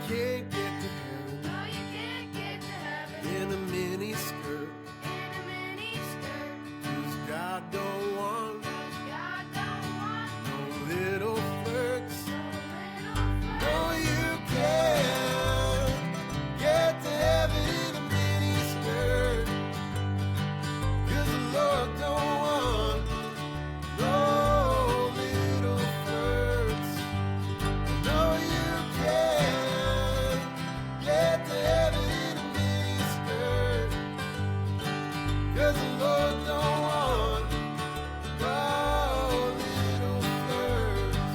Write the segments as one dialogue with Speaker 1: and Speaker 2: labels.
Speaker 1: can't get to heaven.
Speaker 2: No, you can't get to heaven
Speaker 1: In a mini skirt.
Speaker 2: in a mini skirt.
Speaker 1: 'Cause God don't want
Speaker 2: 'Cause God don't want
Speaker 1: no little flirts.
Speaker 2: no little
Speaker 1: No, you can't get to heaven in a mini skirt. 'Cause the Lord don't want no little flirts. No, you can't get to heaven in a mini skirt. 'Cause the Lord don't want no little flirts.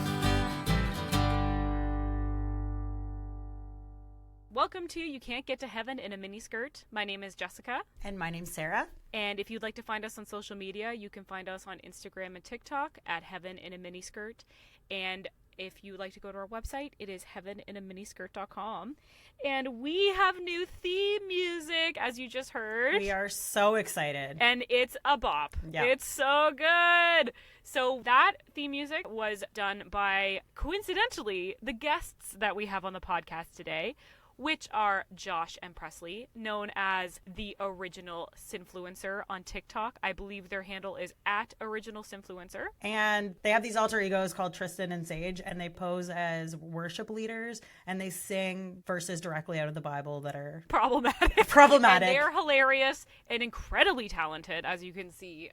Speaker 3: Welcome to You Can't Get to Heaven in a Miniskirt. My name is Jessica,
Speaker 4: And my name's Sarah.
Speaker 3: and if you'd like to find us on social media, you can find us on Instagram and TikTok at Heaven in a Miniskirt. And if you would like to go to our website, it is heaveninaminiskirt.com. And we have new theme music, as you just heard.
Speaker 4: We are so excited.
Speaker 3: And it's a bop.
Speaker 4: Yeah.
Speaker 3: It's so good. So that theme music was done by, coincidentally, the guests that we have on the podcast today, which are Josh and Prezleigh, known as the Original Sinfluencer on TikTok. I believe their handle is at Original Sinfluencer.
Speaker 4: And they have these alter egos called Tristan and Sage, and they pose as worship leaders, and they sing verses directly out of the Bible that are
Speaker 3: Problematic.
Speaker 4: problematic.
Speaker 3: And they're hilarious and incredibly talented, as you can see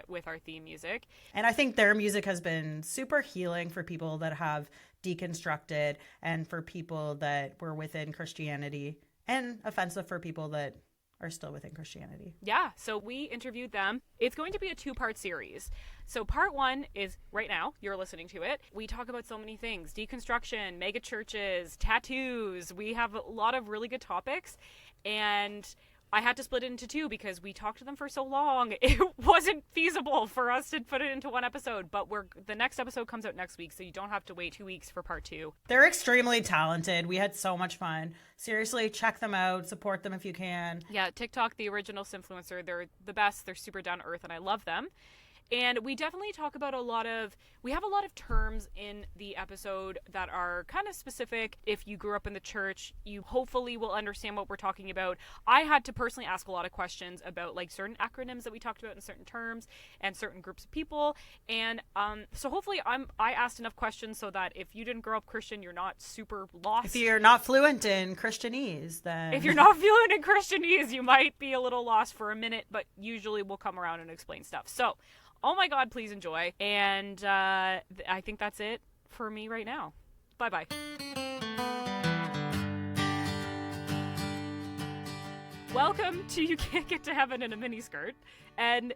Speaker 3: with our theme music.
Speaker 4: And I think their music has been super healing for people that have deconstructed and for people that were within Christianity, and offensive for people that are still within Christianity.
Speaker 3: Yeah, so we interviewed them. It's going to be a two-part series. So part one is right now, you're listening to it. We talk about so many things: deconstruction, megachurches, tattoos. We have a lot of really good topics, and I had to split it into two because we talked to them for so long. It wasn't feasible for us to put it into one episode, but the next episode comes out next week, so you don't have to wait 2 weeks for part two.
Speaker 4: They're extremely talented. We had so much fun. Seriously, check them out. Support them if you can.
Speaker 3: Yeah, TikTok, the Original Sinfluencer, they're the best. They're super down to earth, and I love them. And we definitely talk about we have a lot of terms in the episode that are kind of specific. If you grew up in the church, you hopefully will understand what we're talking about. I had to personally ask a lot of questions about like certain acronyms that we talked about in certain terms and certain groups of people. And so hopefully I asked enough questions so that if you didn't grow up Christian, you're not super lost.
Speaker 4: If you're not fluent in Christianese, then
Speaker 3: If you're not fluent in Christianese, you might be a little lost for a minute, but usually we'll come around and explain stuff. So, oh my God, please enjoy. And I think that's it for me right now. Bye-bye. Welcome to You Can't Get to Heaven in a Miniskirt. And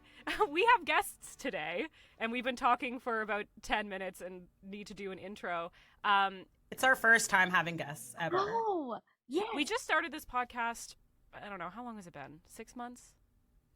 Speaker 3: we have guests today, and we've been talking for about 10 minutes and need to do an intro.
Speaker 4: it's our first time having guests ever.
Speaker 2: Oh, yes.
Speaker 3: We just started this podcast, I don't know, how long has it been? 6 months?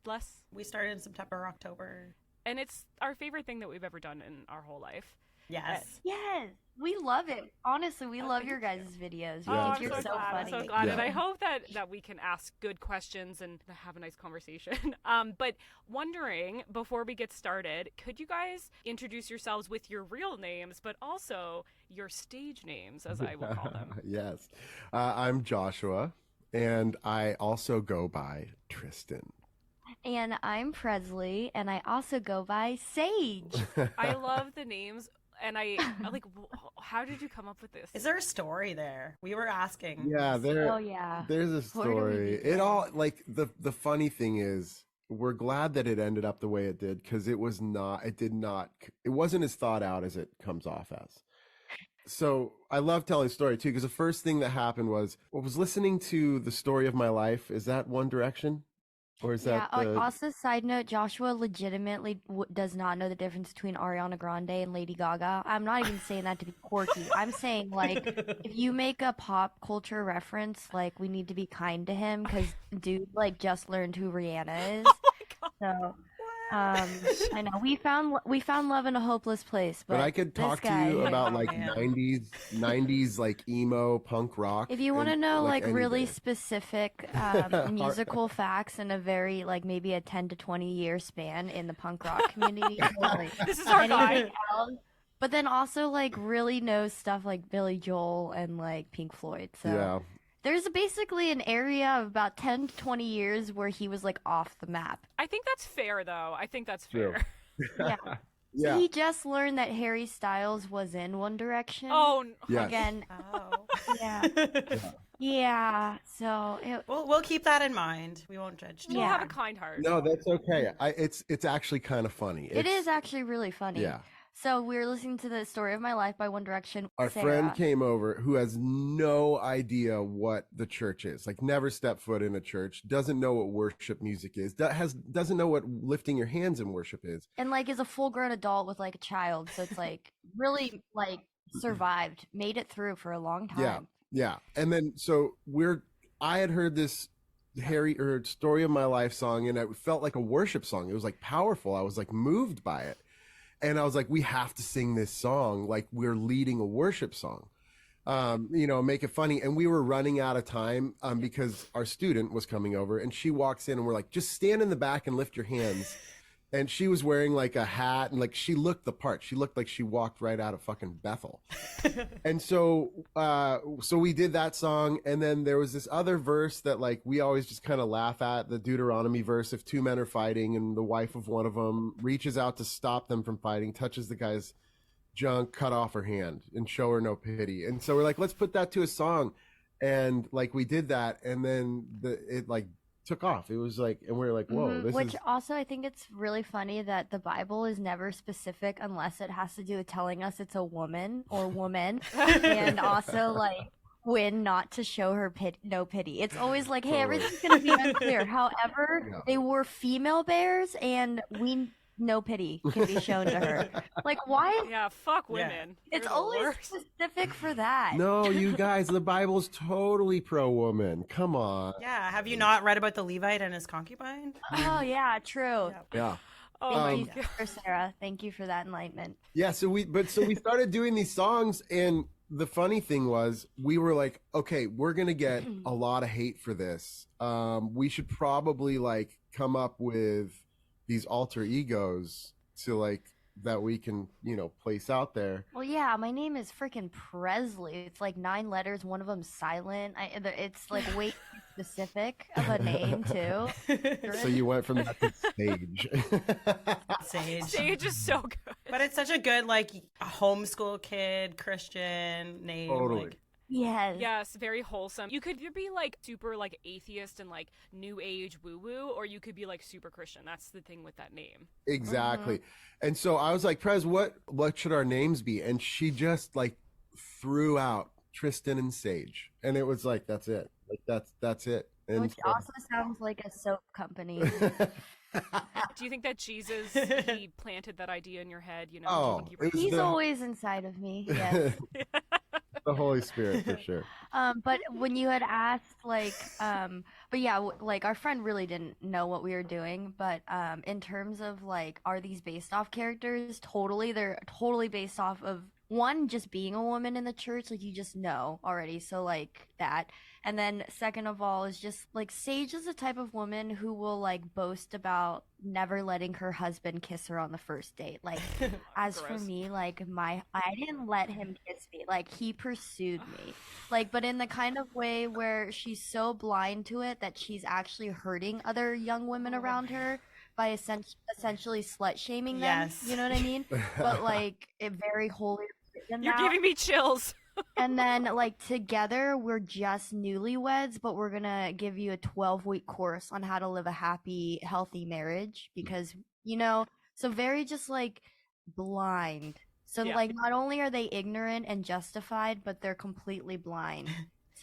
Speaker 3: Less?
Speaker 4: We started in September, October.
Speaker 3: And it's our favorite thing that we've ever done in our whole life.
Speaker 4: Yes.
Speaker 2: Yes, we love it. Honestly, we love your guys' videos. We
Speaker 1: Yeah,
Speaker 2: think you're
Speaker 3: I'm
Speaker 2: so
Speaker 3: glad.
Speaker 2: funny.
Speaker 3: I'm so glad.
Speaker 1: Yeah.
Speaker 3: And I hope that we can ask good questions and have a nice conversation. But wondering, before we get started, could you guys introduce yourselves with your real names, but also your stage names, as I will call them?
Speaker 1: Yes. I'm Joshua, and I also go by Tristan.
Speaker 2: And I'm Prezleigh, and I also go by Sage.
Speaker 3: I love the names. And I like, how did you come up with this?
Speaker 4: Is there a story there? We were asking.
Speaker 1: Yeah,
Speaker 2: Oh, yeah.
Speaker 1: there's a
Speaker 2: Where do we
Speaker 1: story.
Speaker 2: begin?
Speaker 1: It all, like, the funny thing is, we're glad that it ended up the way it did, because it wasn't as thought out as it comes off as. So I love telling the story too, because the first thing that happened was I was listening to The Story of My Life. Is that One Direction? Or is
Speaker 2: Yeah,
Speaker 1: that
Speaker 2: also, side note, Joshua legitimately does not know the difference between Ariana Grande and Lady Gaga. I'm not even saying that to be quirky. I'm saying, like, if you make a pop culture reference, like, we need to be kind to him, because dude, like, just learned who Rihanna is. So, I know we found love in a hopeless place,
Speaker 1: But
Speaker 2: but
Speaker 1: I could
Speaker 2: this
Speaker 1: talk to
Speaker 2: guy,
Speaker 1: you about
Speaker 4: Oh,
Speaker 1: like
Speaker 4: man.
Speaker 1: 90s like emo punk rock.
Speaker 2: if you want to
Speaker 1: and,
Speaker 2: know like
Speaker 1: any
Speaker 2: really
Speaker 1: day.
Speaker 2: specific musical facts in a very like maybe a 10 to 20 year span in the punk rock community, like,
Speaker 3: This is our guy.
Speaker 2: anything else, but then also like really knows stuff like Billy Joel and like Pink Floyd. So
Speaker 1: Yeah.
Speaker 2: there's basically an area of about 10 to 20 years where he was like off the map.
Speaker 3: I think that's fair, though. I think that's
Speaker 1: True.
Speaker 3: fair.
Speaker 2: Yeah. So
Speaker 1: Yeah.
Speaker 2: he just learned that Harry Styles was in One Direction.
Speaker 3: Oh,
Speaker 1: Yes.
Speaker 2: Again,
Speaker 4: Oh.
Speaker 2: yeah. Yeah. So
Speaker 4: We'll keep that in mind. We won't judge.
Speaker 3: we'll
Speaker 2: Yeah.
Speaker 3: have a kind heart.
Speaker 1: No, that's okay. It's actually kind of funny.
Speaker 2: it is actually really funny.
Speaker 1: Yeah.
Speaker 2: So we were listening to the Story of My Life by One Direction.
Speaker 1: Our
Speaker 2: Sarah.
Speaker 1: friend came over who has no idea what the church is. Like never stepped foot in a church, doesn't know what worship music is, doesn't know what lifting your hands in worship is.
Speaker 2: And like is a full-grown adult with like a child, so it's like really like survived, made it through for a long time.
Speaker 1: Yeah. Yeah. And then so I had heard this Story of My Life song, and it felt like a worship song. It was like powerful. I was like moved by it. And I was like, we have to sing this song like we're leading a worship song, make it funny. And we were running out of time because our student was coming over, and she walks in and we're like, just stand in the back and lift your hands. And she was wearing like a hat, and like she looked the part. She looked like she walked right out of fucking Bethel. And so we did that song, and then there was this other verse that like we always just kind of laugh at, the Deuteronomy verse: if two men are fighting and the wife of one of them reaches out to stop them from fighting, touches the guy's junk, cut off her hand and show her no pity. And so we're like, let's put that to a song, and like we did that, and then it like took off. It was like, and we're like, whoa, this
Speaker 2: Which
Speaker 1: is
Speaker 2: also I think it's really funny that the Bible is never specific unless it has to do with telling us it's a woman or woman, and also like when not to show her no pity. It's always like, hey,
Speaker 1: Totally.
Speaker 2: everything's gonna be unclear. However,
Speaker 1: Yeah.
Speaker 2: they were female bears, and no pity can be shown to her. Like, why?
Speaker 3: Yeah, fuck women.
Speaker 2: It's
Speaker 3: They're the
Speaker 2: always
Speaker 3: worst.
Speaker 2: specific for that.
Speaker 1: no, you guys, the Bible's totally pro woman. Come on.
Speaker 4: Yeah. Have you not read about the Levite and his concubine?
Speaker 2: Oh yeah, true.
Speaker 4: Yeah.
Speaker 1: Yeah.
Speaker 3: Oh my
Speaker 2: Thank you,
Speaker 3: God.
Speaker 2: Sarah. Thank you for that enlightenment.
Speaker 1: Yeah, so we started doing these songs, and the funny thing was we were like, okay, we're gonna get a lot of hate for this. We should probably like come up with these alter egos to like that we can place out there.
Speaker 2: Well, yeah, my name is freaking Presley. It's like 9 letters, one of them silent. It's like way too specific of a name too.
Speaker 1: So you went from that to Sage.
Speaker 4: Sage.
Speaker 3: Sage is so good.
Speaker 4: But it's such a good like homeschool kid Christian name.
Speaker 1: Totally.
Speaker 4: Like,
Speaker 2: Yes.
Speaker 3: Yes, very wholesome. You could either be like super like atheist and like new age woo woo, or you could be like super Christian. That's the thing with that name.
Speaker 1: Exactly. And so I was like, Prez, what should our names be? And she just like threw out Tristan and Sage. And it was like, that's it. Like that's it. And
Speaker 2: Which also sounds like a soap company.
Speaker 3: Do you think that Jesus he planted that idea in your head? You know,
Speaker 1: Oh,
Speaker 3: when you were-
Speaker 1: it was
Speaker 2: He's
Speaker 1: the-
Speaker 2: always inside of me. Yes.
Speaker 1: the Holy Spirit for sure.
Speaker 2: But when you had asked, like, but yeah, like our friend really didn't know what we were doing. But in terms of like, are these based off characters? Totally, they're totally based off of one, just being a woman in the church, like you just know already. So like that. And then second of all is just like Sage is the type of woman who will like boast about never letting her husband kiss her on the first date. Like as for
Speaker 3: Gross.
Speaker 2: me, like I didn't let him kiss me. Like he pursued me. Like but in the kind of way where she's so blind to it that she's actually hurting other young women around her by essentially slut shaming them.
Speaker 4: Yes.
Speaker 2: You know what I mean? But like it very holy than
Speaker 3: You're
Speaker 2: that.
Speaker 3: giving me chills.
Speaker 2: And then, like, together, we're just newlyweds, but we're gonna give you a 12-week course on how to live a happy, healthy marriage because, so very just, like, blind. So,
Speaker 3: Yeah.
Speaker 2: like, not only are they ignorant and justified, but they're completely blind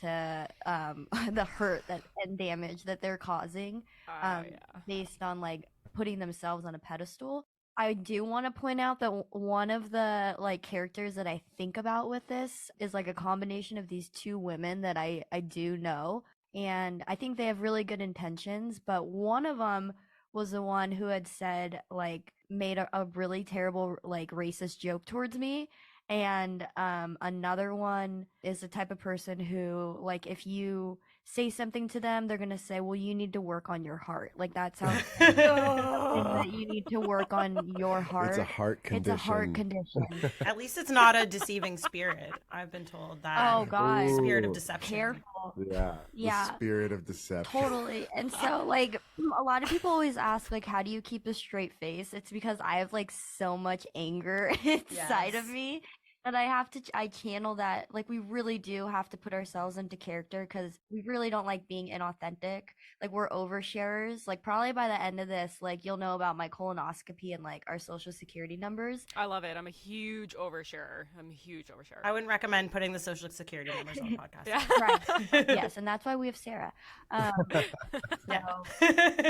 Speaker 2: to the hurt and damage that they're causing
Speaker 3: Yeah.
Speaker 2: based on, like, putting themselves on a pedestal. I do want to point out that one of the like characters that I think about with this is like a combination of these two women that I do know, and I think they have really good intentions, but one of them was the one who had said like made a really terrible like racist joke towards me, And another one is the type of person who, like, if you say something to them, they're gonna say, "Well, you need to work on your heart." Like that sounds is that you need to work on your
Speaker 1: It's a
Speaker 2: heart.
Speaker 1: heart
Speaker 2: It's a heart
Speaker 1: condition.
Speaker 2: condition.
Speaker 4: At least it's not a deceiving spirit. I've been told that.
Speaker 2: Oh God,
Speaker 4: Spirit of
Speaker 1: Ooh,
Speaker 4: deception.
Speaker 2: careful.
Speaker 1: yeah, the
Speaker 2: Yeah,
Speaker 1: spirit of deception.
Speaker 2: totally. And so, like, a lot of people always ask, like, how do you keep a straight face? It's because I have, like, so much anger inside of
Speaker 4: Yes.
Speaker 2: me that I channel that. Like, we really do have to put ourselves into character because we really don't like being inauthentic. Like, we're oversharers. Like, probably by the end of this, like, you'll know about my colonoscopy and, like, our social security numbers.
Speaker 3: I love it. I'm a huge oversharer. I'm a huge oversharer.
Speaker 4: I wouldn't recommend putting the social security numbers on the podcast.
Speaker 3: Yeah.
Speaker 2: Right. Yes, and that's why we have Sarah.
Speaker 4: Yeah.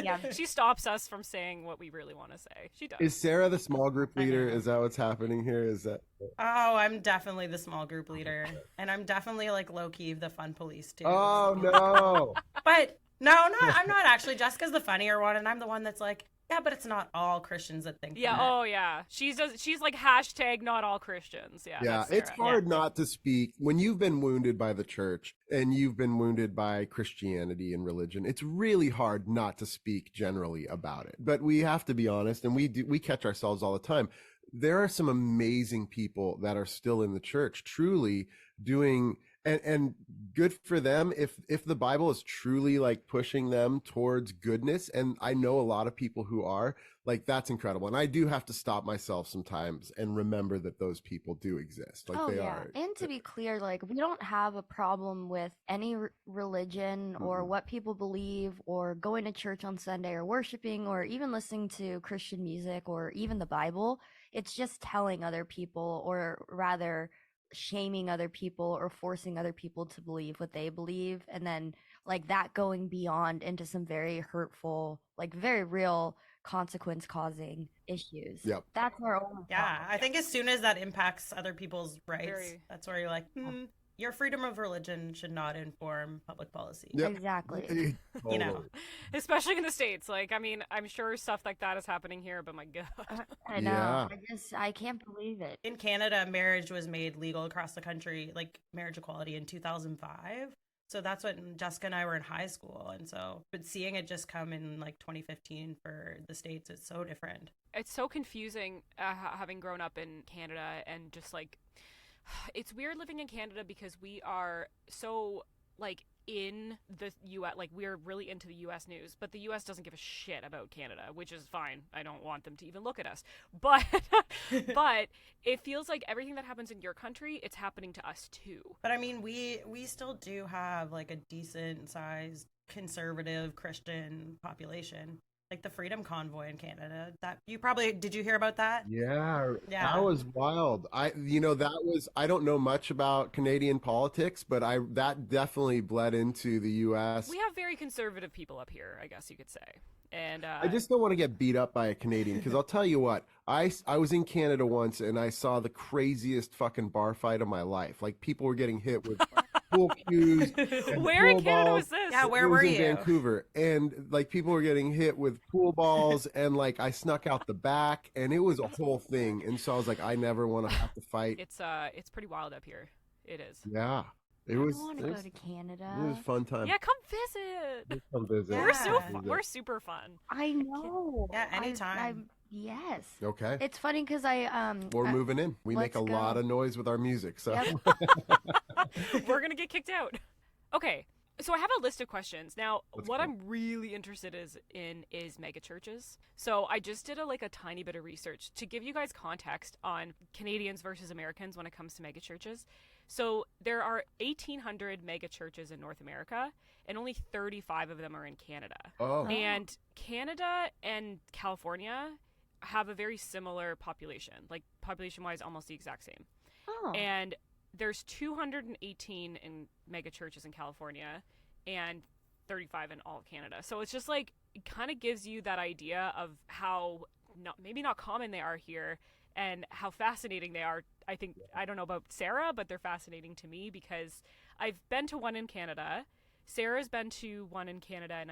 Speaker 2: Yeah.
Speaker 3: She stops us from saying what we really want to say. She does.
Speaker 1: Is Sarah the small group
Speaker 4: I
Speaker 1: leader?
Speaker 4: know.
Speaker 1: Is that what's happening here? Is that
Speaker 4: Oh, I'm definitely the small group leader. And I'm definitely like low key the fun police too.
Speaker 1: Oh no.
Speaker 4: But no, I'm not actually. Jessica's the funnier one, and I'm the one that's like, yeah, but it's not all Christians that think
Speaker 3: Yeah.
Speaker 4: that.
Speaker 3: Oh, yeah. She's like hashtag not all Christians. Yeah.
Speaker 1: Yeah,
Speaker 3: that's
Speaker 1: it's
Speaker 3: Sarah.
Speaker 1: hard not to speak when you've been wounded by the church and you've been wounded by Christianity and religion. It's really hard not to speak generally about it. But we have to be honest, and we catch ourselves all the time. There are some amazing people that are still in the church, truly doing and good for them if the Bible is truly like pushing them towards goodness, and I know a lot of people who are, like, that's incredible. And I do have to stop myself sometimes and remember that those people do exist. Like,
Speaker 2: Oh
Speaker 1: they
Speaker 2: yeah.
Speaker 1: are.
Speaker 2: And to be clear, like, we don't have a problem with any religion or
Speaker 1: Mm-mm.
Speaker 2: what people believe or going to church on Sunday or worshiping or even listening to Christian music or even the Bible. It's just telling other people, or rather shaming other people or forcing other people to believe what they believe, and then like that going beyond into some very hurtful, like very real consequence causing issues.
Speaker 1: Yep.
Speaker 2: That's our only
Speaker 4: Yeah,
Speaker 2: problem.
Speaker 4: I think as soon as that impacts other people's rights,
Speaker 3: Very.
Speaker 4: that's where you're like, your freedom of religion should not inform public policy.
Speaker 1: Yep.
Speaker 2: Exactly.
Speaker 4: You know.
Speaker 1: Totally.
Speaker 3: Especially in the States. Like, I mean, I'm sure stuff like that is happening here, but my God.
Speaker 2: I know.
Speaker 1: Yeah.
Speaker 2: I can't believe it.
Speaker 4: In Canada, marriage was made legal across the country, like marriage equality in 2005. So that's when Jessica and I were in high school. And so, but seeing it just come in like 2015 for the States, it's so different.
Speaker 3: It's so confusing having grown up in Canada, and just like, it's weird living in Canada because we are so like in the US, like we're really into the US news, but the US doesn't give a shit about Canada, which is fine. I don't want them to even look at us. But but it feels like everything that happens in your country, it's happening to us too.
Speaker 4: But I mean, we still do have like a decent sized conservative Christian population. Like the Freedom Convoy in Canada. That you probably did you hear about that?
Speaker 1: Yeah,
Speaker 4: Yeah.
Speaker 1: that was wild. I don't know much about Canadian politics, but that definitely bled into the US.
Speaker 3: We have very conservative people up here, I guess you could say. And
Speaker 1: I just don't want to get beat up by a Canadian, because I'll tell you what, I was in Canada once and I saw the craziest fucking bar fight of my life. Like, people were getting hit with pool cues and
Speaker 3: where in
Speaker 1: pool
Speaker 3: Canada
Speaker 1: balls.
Speaker 3: was this?
Speaker 4: Yeah, where
Speaker 1: It was
Speaker 4: were
Speaker 1: in
Speaker 4: you?
Speaker 1: Vancouver, and like people were getting hit with pool balls, and like I snuck out the back, and it was a whole thing. And so I was like, I never want to have to fight.
Speaker 3: It's pretty wild up here. It is.
Speaker 1: Yeah, it
Speaker 2: I
Speaker 1: was.
Speaker 2: want to
Speaker 1: It
Speaker 2: go
Speaker 1: was,
Speaker 2: to Canada.
Speaker 1: it was a fun time.
Speaker 3: Yeah, come visit.
Speaker 1: Come visit.
Speaker 4: Yeah.
Speaker 3: We're super fun.
Speaker 2: I know.
Speaker 4: Yeah, anytime.
Speaker 2: Yes.
Speaker 1: Okay.
Speaker 2: It's funny because
Speaker 1: We're moving in. We make a
Speaker 2: let's
Speaker 1: lot
Speaker 2: go.
Speaker 1: of noise with our music. So
Speaker 2: Yep.
Speaker 3: We're gonna get kicked out. Okay, so I have a list of questions now.
Speaker 1: Let's
Speaker 3: What
Speaker 1: go.
Speaker 3: I'm really interested in is megachurches. So I just did a tiny bit of research to give you guys context on Canadians versus Americans when it comes to megachurches. So there are 1,800 megachurches in North America, and only 35 of them are in Canada.
Speaker 1: oh,
Speaker 3: And Canada and California have a very similar population, like population-wise, almost the exact same.
Speaker 2: Oh.
Speaker 3: And there's 218 in mega churches in California and 35 in all of Canada. So it's just like, it kind of gives you that idea of how maybe not common they are here and how fascinating they are. I think, I don't know about Sarah, but they're fascinating to me because I've been to one in Canada. Sarah's been to one in Canada, and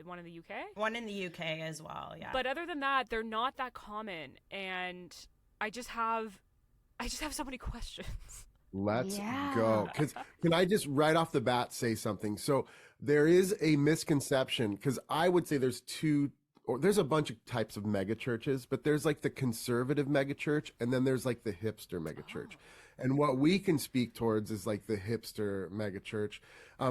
Speaker 3: one in the UK.
Speaker 4: One in the UK as well, yeah.
Speaker 3: But other than that, they're not that common. And I just have I just have so many questions.
Speaker 1: Let's
Speaker 2: Yeah.
Speaker 1: go. Because can I just right off the bat say something? So there is a misconception, because I would say there's two, or there's a bunch of types of megachurches, but there's like the conservative megachurch, and then there's like the hipster megachurch. And what we can speak towards is like the hipster megachurch.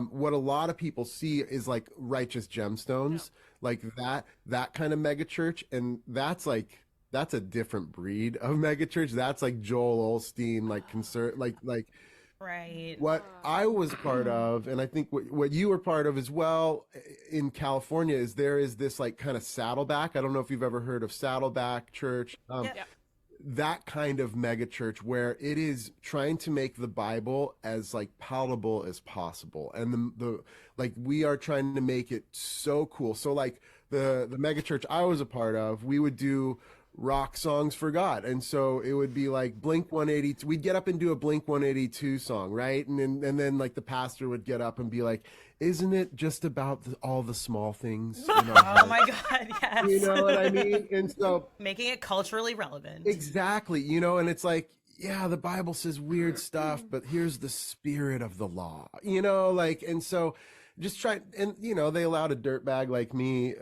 Speaker 1: What a lot of people see is like Righteous Gemstones, like that kind of megachurch, and that's a different breed of megachurch. That's like Joel Osteen, like like
Speaker 4: Right.
Speaker 1: what I was part of, and I think what you were part of as well in California, is there is this like kind of Saddleback. I don't know if you've ever heard of Saddleback Church.
Speaker 4: Yep.
Speaker 3: Yep.
Speaker 1: That kind of megachurch where it is trying to make the Bible as like palatable as possible, and the like we are trying to make it so cool. So like the megachurch I was a part of, we would do rock songs for God. And so it would be like Blink 182. We'd get up and do a Blink 182 song, right? And then like the pastor would get up and be like, isn't it just about all the small things?
Speaker 4: Oh my God, yes.
Speaker 1: You know what I mean? And so
Speaker 4: Making it culturally relevant.
Speaker 1: exactly, and it's like, yeah, the Bible says weird stuff, but here's the spirit of the law, like, and so just try, and they allowed a dirtbag like me,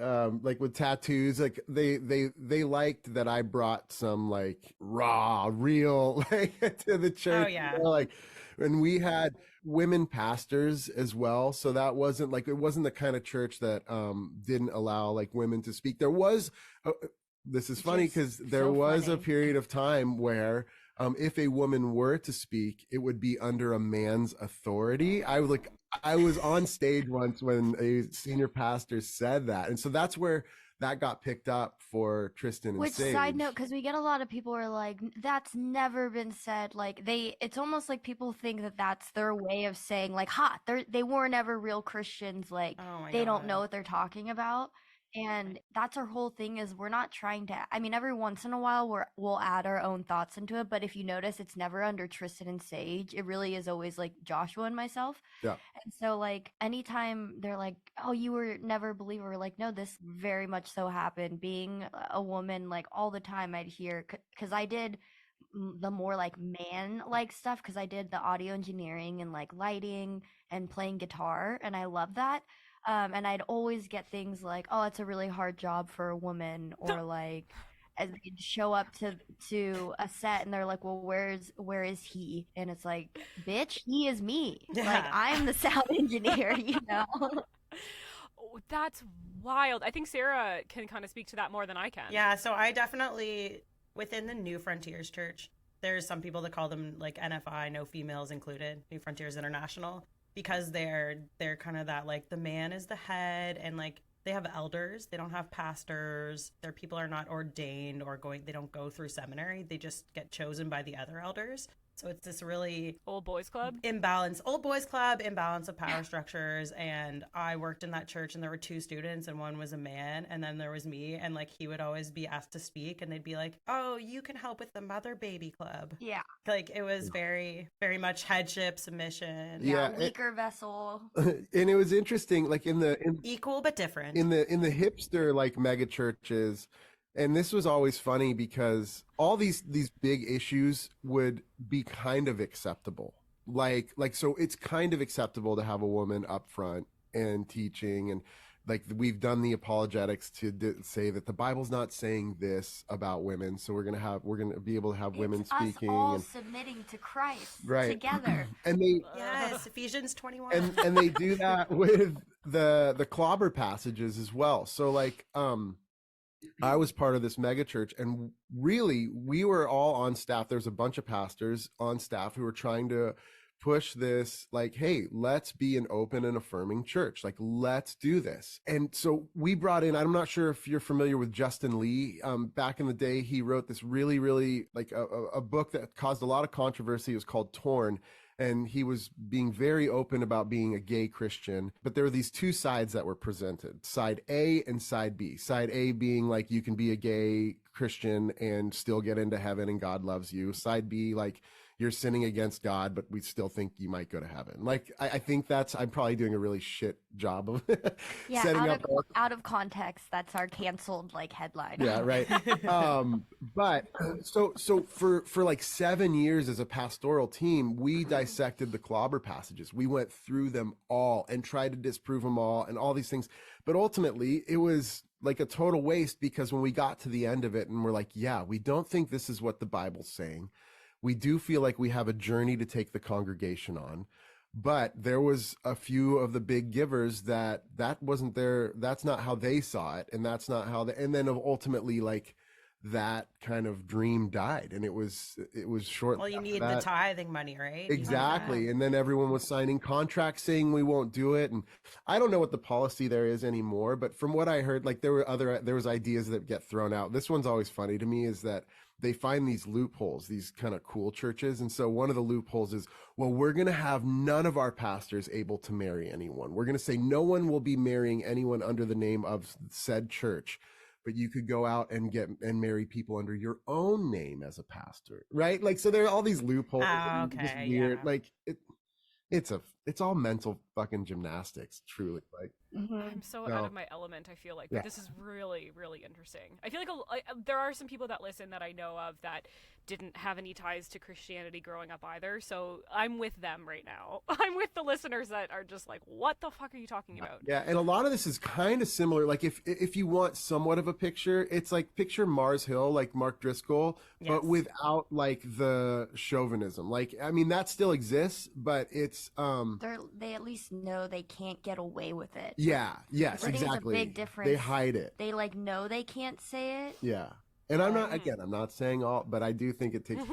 Speaker 1: like with tattoos, like they liked that I brought some like raw, real like to the church.
Speaker 4: Oh, yeah.
Speaker 1: Like, and we had women pastors as well, so that wasn't like, it wasn't the kind of church that didn't allow like women to speak. There was, this is funny because there
Speaker 2: so
Speaker 1: was a
Speaker 2: funny.
Speaker 1: period of time where if a woman were to speak, it would be under a man's authority. I was on stage once when a senior pastor said that, and so that's where that got picked up for Tristan and
Speaker 2: Which
Speaker 1: Sage.
Speaker 2: side note, because we get a lot of people who are like, that's never been said. Like it's almost like people think that that's their way of saying like, ha, they weren't ever real Christians. Like
Speaker 4: Oh my
Speaker 2: they don't
Speaker 4: God.
Speaker 2: know what they're talking about. And that's our whole thing, is we're not trying to, I mean, every once in a while we'll add our own thoughts into it, but if you notice, it's never under Tristan and Sage. It really is always like Joshua and myself.
Speaker 1: Yeah.
Speaker 2: And so like anytime they're like, oh, you were never a believer, we're like, no, this very much so happened. Being a woman, like all the time I'd hear, because I did the more like man like stuff, because I did the audio engineering and like lighting and playing guitar, and I love that. And I'd always get things like, oh, it's a really hard job for a woman, or like as they'd show up to a set and they're like, well, where is he? And it's like, bitch, he is me. Like
Speaker 4: Yeah.
Speaker 2: I'm the sound engineer,
Speaker 3: Oh, that's wild. I think Sarah can kind of speak to that more than I can.
Speaker 4: Yeah, so I definitely, within the New Frontiers Church, there's some people that call them like NFI, no females included, New Frontiers International, because they're kind of that, like, the man is the head, and like they have elders, they don't have pastors, their people are not ordained or they don't go through seminary, they just get chosen by the other elders. So it's this really
Speaker 3: Old boys club.
Speaker 4: old boys club, imbalance of power structures. And I worked in that church, and there were two students, and one was a man, and then there was me, and like he would always be asked to speak, and they'd be like, oh, you can help with the mother baby club.
Speaker 2: Yeah.
Speaker 4: Like it was very, very much headship, submission.
Speaker 1: Yeah,
Speaker 2: Weaker vessel.
Speaker 1: and it was interesting, like in
Speaker 4: Equal but different.
Speaker 1: the hipster like mega churches, and this was always funny because all these big issues would be kind of acceptable, like so it's kind of acceptable to have a woman up front and teaching, and like we've done the apologetics to say that the Bible's not saying this about women, so we're gonna be able to have women
Speaker 2: It's
Speaker 1: speaking,
Speaker 2: us all
Speaker 1: and
Speaker 2: submitting to Christ
Speaker 1: Right.
Speaker 2: together.
Speaker 1: and they
Speaker 4: Yes, Ephesians 21.
Speaker 1: and they do that with the clobber passages as well. So like I was part of this mega church, and really we were all on staff. There's a bunch of pastors on staff who were trying to push this, like, hey, let's be an open and affirming church, like let's do this. And so we brought in, I'm not sure if you're familiar with Justin Lee. Back in the day, he wrote this really like a book that caused a lot of controversy. It was called Torn, and he was being very open about being a gay Christian. But there were these two sides that were presented, side A and side B. Side A being like, you can be a gay Christian and still get into heaven and God loves you. Side B, like, you're sinning against God, but we still think you might go to heaven. Like, I think I'm probably doing a really shit job of
Speaker 2: Yeah,
Speaker 1: setting up.
Speaker 2: out of context, that's our canceled like headline.
Speaker 1: Yeah, right. But so for like 7 years as a pastoral team, we dissected the clobber passages. We went through them all and tried to disprove them all and all these things. But ultimately, it was like a total waste, because when we got to the end of it and we're like, yeah, we don't think this is what the Bible's saying. We do feel like we have a journey to take the congregation on. But there was a few of the big givers that wasn't their, that's not how they saw it. And that's not how and then ultimately, like, that kind of dream died. And it was short.
Speaker 4: Well, you need the tithing money, right?
Speaker 1: Exactly. And then everyone was signing contracts saying we won't do it. And I don't know what the policy there is anymore, but from what I heard, like, there was ideas that get thrown out. This one's always funny to me, is that they find these loopholes, these kind of cool churches. And so one of the loopholes is, well, we're going to have none of our pastors able to marry anyone. We're going to say no one will be marrying anyone under the name of said church, but you could go out and marry people under your own name as a pastor, right? Like, so there are all these loopholes.
Speaker 4: Oh, okay,
Speaker 1: just weird.
Speaker 4: yeah.
Speaker 1: Like, it's all mental fucking gymnastics, truly. Like,
Speaker 3: I'm so out of my element, I feel like.
Speaker 1: Yeah.
Speaker 3: But this is really, really interesting. I feel like there are some people that listen that I know of that didn't have any ties to Christianity growing up either. So I'm with them right now. I'm with the listeners that are just like, what the fuck are you talking about?
Speaker 1: Yeah, and a lot of this is kind of similar. Like, if you want somewhat of a picture, it's like picture Mars Hill, like Mark Driscoll,
Speaker 4: Yes.
Speaker 1: but without like the chauvinism. Like, I mean, that still exists, but it's
Speaker 2: They at least know they can't get away with it.
Speaker 1: yeah, yes,
Speaker 2: I think
Speaker 1: exactly.
Speaker 2: There's a big difference.
Speaker 1: They hide it.
Speaker 2: They like know they can't say it.
Speaker 1: Yeah. And I'm not saying all, but I do think it takes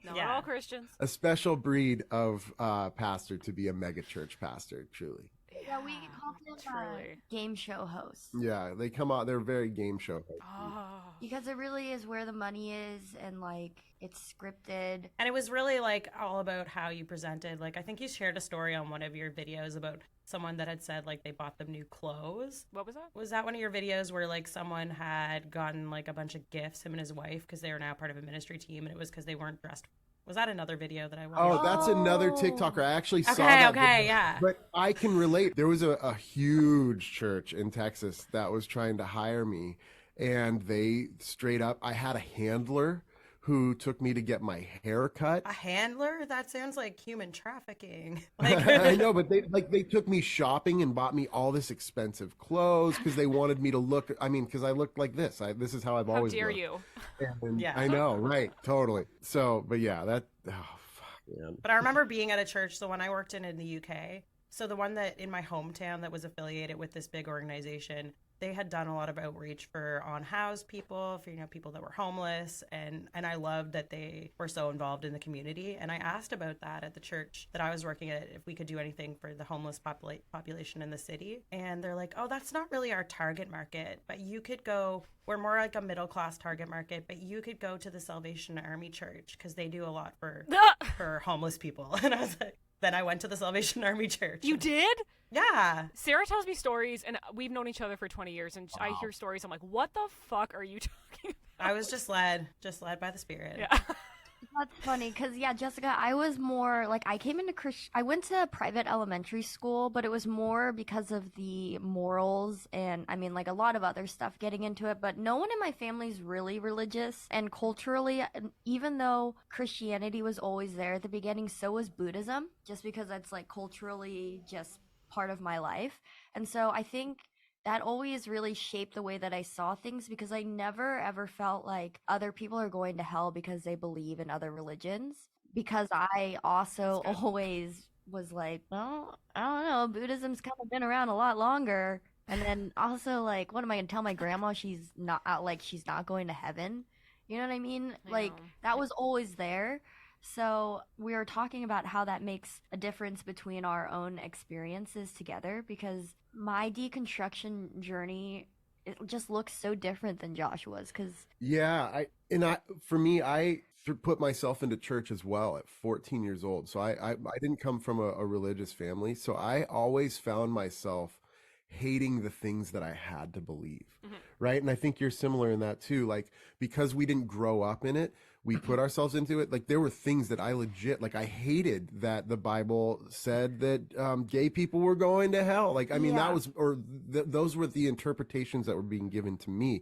Speaker 3: Not
Speaker 4: Yeah.
Speaker 3: all Christians.
Speaker 1: a special breed of pastor to be a megachurch pastor, truly.
Speaker 2: Yeah, we call them
Speaker 3: truly.
Speaker 2: game show hosts.
Speaker 1: Yeah, they come out, they're very game show.
Speaker 3: Oh.
Speaker 2: Because it really is where the money is, and like it's scripted.
Speaker 4: And it was really like all about how you presented. Like, I think you shared a story on one of your videos about someone that had said like they bought them new clothes.
Speaker 3: What was that?
Speaker 4: Was that one of your videos where like someone had gotten like a bunch of gifts, him and his wife, because they were now part of a ministry team, and it was because they weren't dressed? Was that another video that I watched?
Speaker 1: Oh, that's another TikToker. I actually saw
Speaker 4: Okay,
Speaker 1: that.
Speaker 4: okay, yeah.
Speaker 1: But I can relate. There was a huge church in Texas that was trying to hire me, and they straight up, I had a handler who took me to get my hair cut.
Speaker 4: A handler? That sounds like human trafficking. Like,
Speaker 1: I know, but they took me shopping and bought me all this expensive clothes because they wanted me to look. I mean, because I looked like this. This is how I've
Speaker 3: How
Speaker 1: always
Speaker 3: dare
Speaker 1: looked.
Speaker 3: you?
Speaker 1: And
Speaker 4: Yeah.
Speaker 1: I know, right? Totally. So, but yeah, fuck, man.
Speaker 4: But I remember being at a church, the one I worked in the UK. So the one that in my hometown that was affiliated with this big organization, they had done a lot of outreach for unhoused people, for, people that were homeless. And I loved that they were so involved in the community. And I asked about that at the church that I was working at, if we could do anything for the homeless population in the city. And they're like, oh, that's not really our target market, but you could go, we're more like a middle class target market, but you could go to the Salvation Army Church because they do a lot for homeless people. And I was like, then I went to the Salvation Army Church.
Speaker 3: You did?
Speaker 4: Yeah.
Speaker 3: Sarah tells me stories, and we've known each other for 20 years, and I hear stories. I'm like, what the fuck are you talking about?
Speaker 4: I was just led by the Spirit.
Speaker 3: Yeah.
Speaker 2: That's funny because, yeah, Jessica, I was more like I came into I went to a private elementary school, but it was more because of the morals and I mean, like a lot of other stuff getting into it. But no one in my family is really religious, and culturally, even though Christianity was always there at the beginning, so was Buddhism, just because that's like culturally just part of my life. And so I think that always really shaped the way that I saw things, because I never ever felt like other people are going to hell because they believe in other religions. Because I also
Speaker 3: That's good.
Speaker 2: always was like, well, I don't know, Buddhism's kind of been around a lot longer. And then also like, what am I gonna tell my grandma she's not she's not going to heaven? You know what I mean?
Speaker 3: I
Speaker 2: Like
Speaker 3: know.
Speaker 2: that was always there. So we were talking about how that makes a difference between our own experiences together, because my deconstruction journey, it just looks so different than Joshua's. Because
Speaker 1: Yeah, I put myself into church as well at 14 years old. So I didn't come from a religious family. So I always found myself hating the things that I had to believe.
Speaker 3: Mhm.
Speaker 1: Right. And I think you're similar in that too. Like, because we didn't grow up in it, we put ourselves into it. Like there were things that I legit, like I hated that the Bible said that gay people were going to hell. Like, I mean, that
Speaker 2: Yeah.
Speaker 1: was, or those were the interpretations that were being given to me.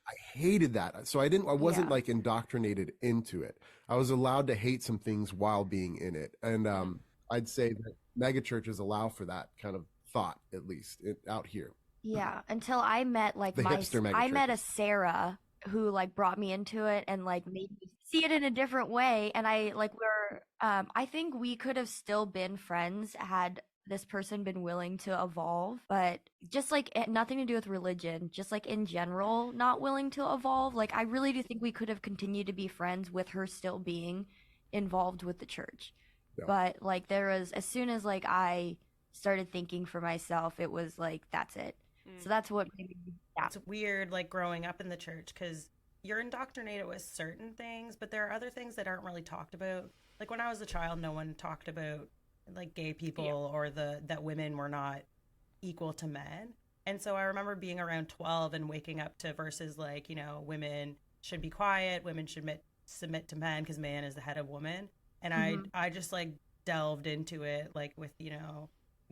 Speaker 1: I hated that. So I wasn't
Speaker 2: Yeah.
Speaker 1: like indoctrinated into it. I was allowed to hate some things while being in it. And I'd say that megachurches allow for that kind of thought, at least out here.
Speaker 2: Yeah, until I met like
Speaker 1: The hipster
Speaker 2: I met a
Speaker 1: megachurches.
Speaker 2: Sarah who like brought me into it and like made me see it in a different way. And I like we're I think we could have still been friends had this person been willing to evolve, but just like nothing to do with religion, just like in general, not willing to evolve. Like I really do think we could have continued to be friends with her still being involved with the church.
Speaker 1: Yeah.
Speaker 2: But like there was as soon as like I started thinking for myself, it was like that's it. So that's what made me, yeah.
Speaker 4: It's weird, like growing up in the church, because you're indoctrinated with certain things, but there are other things that aren't really talked about. Like when I was a child, no one talked about like gay people or that women were not equal to men. And so I remember being around 12 and waking up to verses like, women should be quiet, women should submit to men because man is the head of woman. And I just like delved into it, like with,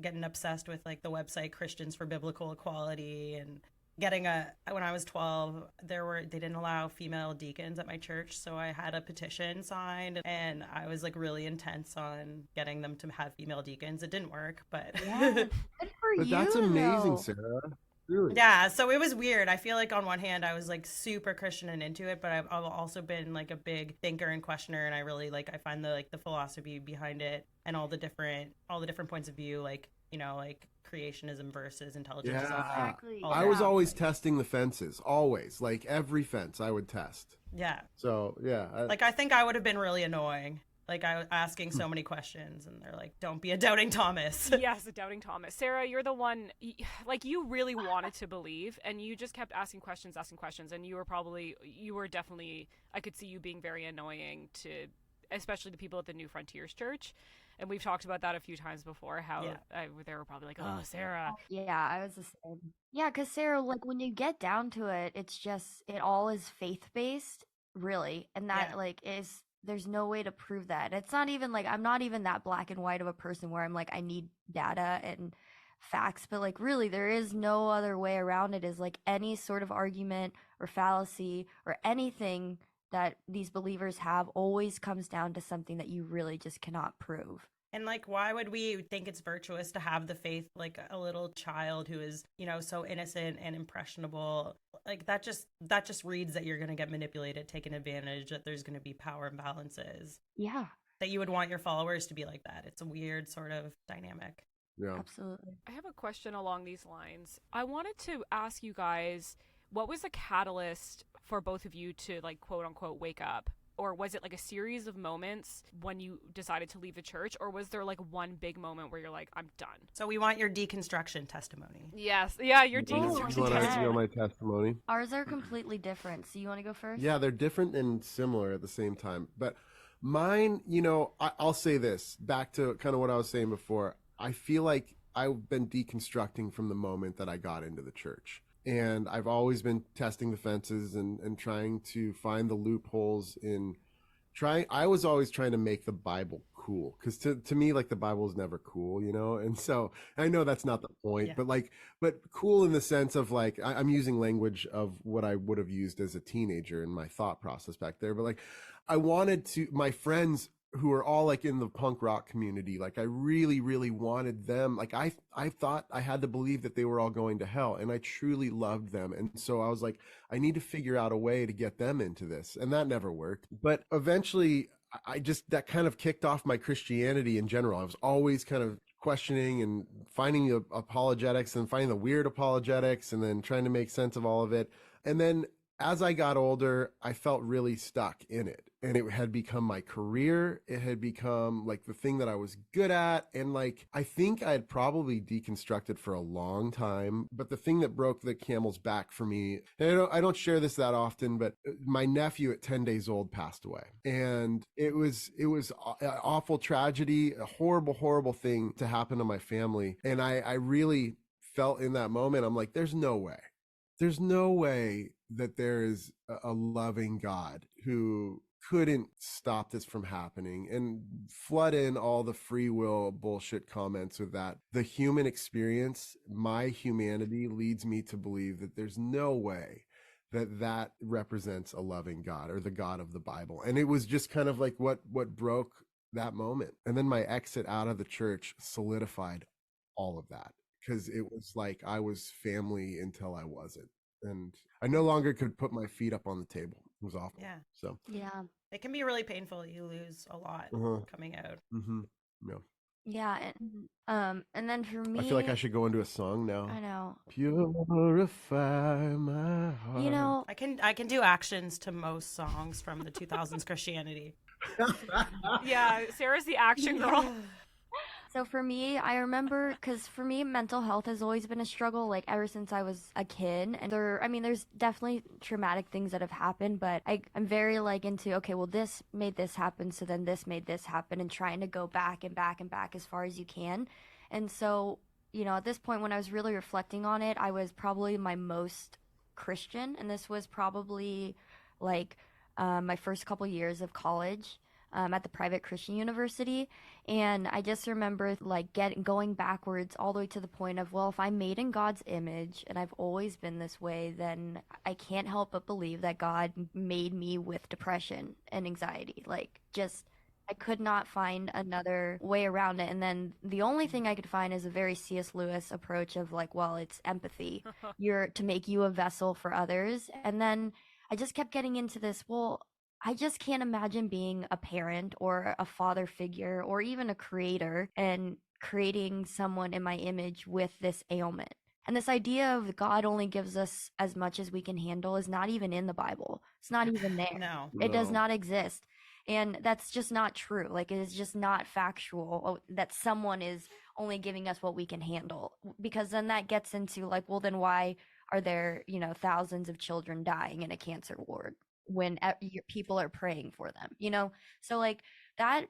Speaker 4: getting obsessed with like the website Christians for Biblical Equality, and when I was 12, they didn't allow female deacons at my church, so I had a petition signed and I was like really intense on getting them to have female deacons. It didn't work, but
Speaker 2: Yeah, good for
Speaker 1: But
Speaker 2: you
Speaker 1: that's amazing,
Speaker 2: though.
Speaker 1: Sarah. Really.
Speaker 4: yeah, so it was weird. I feel like on one hand I was like super Christian and into it, but I've also been like a big thinker and questioner, and I really like I find the philosophy behind it and all the different points of view, like like creationism versus intelligence.
Speaker 1: Yeah.
Speaker 2: Exactly.
Speaker 1: I was
Speaker 2: Yeah.
Speaker 1: always testing the fences, always. Like every fence I would test.
Speaker 4: Yeah,
Speaker 1: So, yeah.
Speaker 4: like I think I would have been really annoying. Like I was asking so many questions, and they're like, "Don't be a doubting Thomas."
Speaker 3: Yes, a doubting Thomas. Sarah, you're the one, like, you really wanted to believe, and you just kept asking questions, and you were definitely, I could see you being very annoying to, especially the people at the New Frontiers Church. And we've talked about that a few times before, how they were probably like, oh, Sarah.
Speaker 2: Yeah, I was the same. Yeah, because Sarah, like when you get down to it, it's just it all is faith based, really, and that
Speaker 4: Yeah.
Speaker 2: like is there's no way to prove that. It's not even like I'm not even that black and white of a person where I'm like I need data and facts, but like really there is no other way around it. Is like any sort of argument or fallacy or anything that these believers have always comes down to something that you really just cannot prove.
Speaker 4: And like, why would we think it's virtuous to have the faith like a little child who is, so innocent and impressionable? Like that just reads that you're going to get manipulated, taken advantage, that there's going to be power imbalances.
Speaker 2: Yeah,
Speaker 4: That you would want your followers to be like that. It's a weird sort of dynamic.
Speaker 1: Yeah.
Speaker 2: absolutely.
Speaker 3: I have a question along these lines. I wanted to ask you guys, what was the catalyst for both of you to, like, quote unquote, wake up? Or was it like a series of moments when you decided to leave the church? Or was there like one big moment where you're like, I'm done?
Speaker 4: So we want your deconstruction testimony.
Speaker 3: Yes. Yeah, your
Speaker 2: Oh,
Speaker 3: deconstruction.
Speaker 1: You want to
Speaker 2: yeah.
Speaker 1: reveal my testimony?
Speaker 2: Ours are completely different. So you want to go first?
Speaker 1: Yeah, they're different and similar at the same time. But mine, I'll say this back to kind of what I was saying before. I feel like I've been deconstructing from the moment that I got into the church. And I've always been testing the fences and trying to find the loopholes in I was always trying to make the Bible cool. Because to me, like the Bible is never cool, And so I know that's not the point,
Speaker 4: Yeah.
Speaker 1: but cool in the sense of like, I'm using language of what I would have used as a teenager in my thought process back there. But like, I wanted my friends who are all like in the punk rock community, like I really, really wanted them. Like I thought I had to believe that they were all going to hell, and I truly loved them. And so I was like, I need to figure out a way to get them into this. And that never worked. But eventually that kind of kicked off my Christianity in general. I was always kind of questioning and finding the apologetics and finding the weird apologetics and then trying to make sense of all of it. And then as I got older, I felt really stuck in it, and it had become my career. It had become like the thing that I was good at. And like, I think I had probably deconstructed for a long time, but the thing that broke the camel's back for me, and I don't share this that often, but my nephew at 10 days old passed away, and it was an awful tragedy, a horrible, horrible thing to happen to my family. And I really felt in that moment, I'm like, there's no way that there is a loving God who couldn't stop this from happening and flood in all the free will bullshit comments with that. The human experience, my humanity leads me to believe that there's no way that represents a loving God or the God of the Bible. And it was just kind of like what broke that moment. And then my exit out of the church solidified all of that, because it was like I was family until I wasn't. And I no longer could put my feet up on the table. It was awful.
Speaker 4: Yeah.
Speaker 1: So
Speaker 2: Yeah.
Speaker 4: It can be really painful. You lose a lot coming out.
Speaker 1: yeah.
Speaker 2: Yeah, and then for me,
Speaker 1: I feel like I should go into a song now.
Speaker 2: I know.
Speaker 1: Purify my heart.
Speaker 2: You know,
Speaker 4: I can do actions to most songs from the 2000s Christianity.
Speaker 3: Yeah, Sarah's the action girl.
Speaker 2: so for me, I remember, because for me, mental health has always been a struggle, like ever since I was a kid. And there's definitely traumatic things that have happened, but I'm very like into, okay, well, this made this happen, so then this made this happen, and trying to go back and back and back as far as you can. And so, at this point, when I was really reflecting on it, I was probably my most Christian, and this was probably like my first couple years of college. At the private Christian university, and I just remember like going backwards all the way to the point of, well, if I'm made in God's image and I've always been this way, then I can't help but believe that God made me with depression and anxiety. Like, just I could not find another way around it. And then the only thing I could find is a very C.S. Lewis approach of like, well, it's empathy. You're to make you a vessel for others. And then I just kept getting into this, well, I just can't imagine being a parent or a father figure or even a creator and creating someone in my image with this ailment. And this idea of God only gives us as much as we can handle is not even in the Bible. It's not even there.
Speaker 4: No.
Speaker 2: It does not exist. And that's just not true. Like, it is just not factual that someone is only giving us what we can handle. Because then that gets into like, well, then why are there, thousands of children dying in a cancer ward when people are praying for them, so like that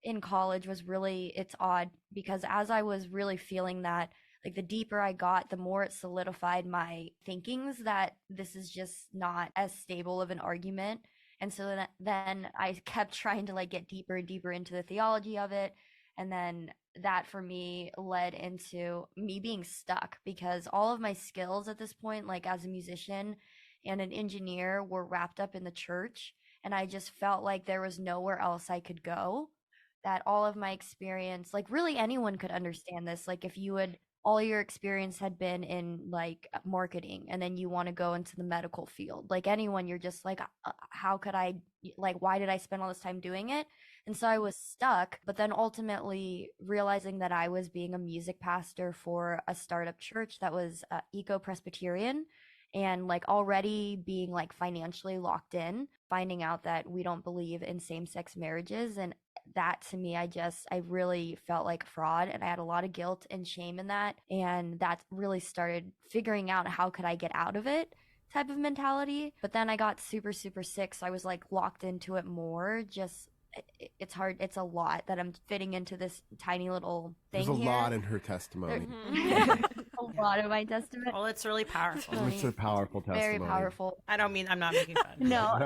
Speaker 2: in college was really, it's odd because as I was really feeling that, like the deeper I got, the more it solidified my thinkings that this is just not as stable of an argument. And so then I kept trying to like get deeper and deeper into the theology of it. And then that for me led into me being stuck because all of my skills at this point, like as a musician and an engineer, were wrapped up in the church. And I just felt like there was nowhere else I could go. That all of my experience, like really anyone could understand this. Like if all your experience had been in like marketing and then you want to go into the medical field, like anyone, you're just like, how could I, like, why did I spend all this time doing it? And so I was stuck, but then ultimately realizing that I was being a music pastor for a startup church that was eco-Presbyterian, and like already being like financially locked in, finding out that we don't believe in same-sex marriages. And that to me, I really felt like fraud, and I had a lot of guilt and shame in that. And that really started figuring out how could I get out of it type of mentality. But then I got super, super sick. So I was like locked into it more. It's hard. It's a lot that I'm fitting into this tiny little thing.
Speaker 1: There's a
Speaker 2: here.
Speaker 1: lot in her testimony.
Speaker 2: A lot of my testament.
Speaker 4: Well, it's really powerful.
Speaker 1: It's a powerful testimony.
Speaker 2: Very powerful.
Speaker 4: I'm not making fun.
Speaker 2: No.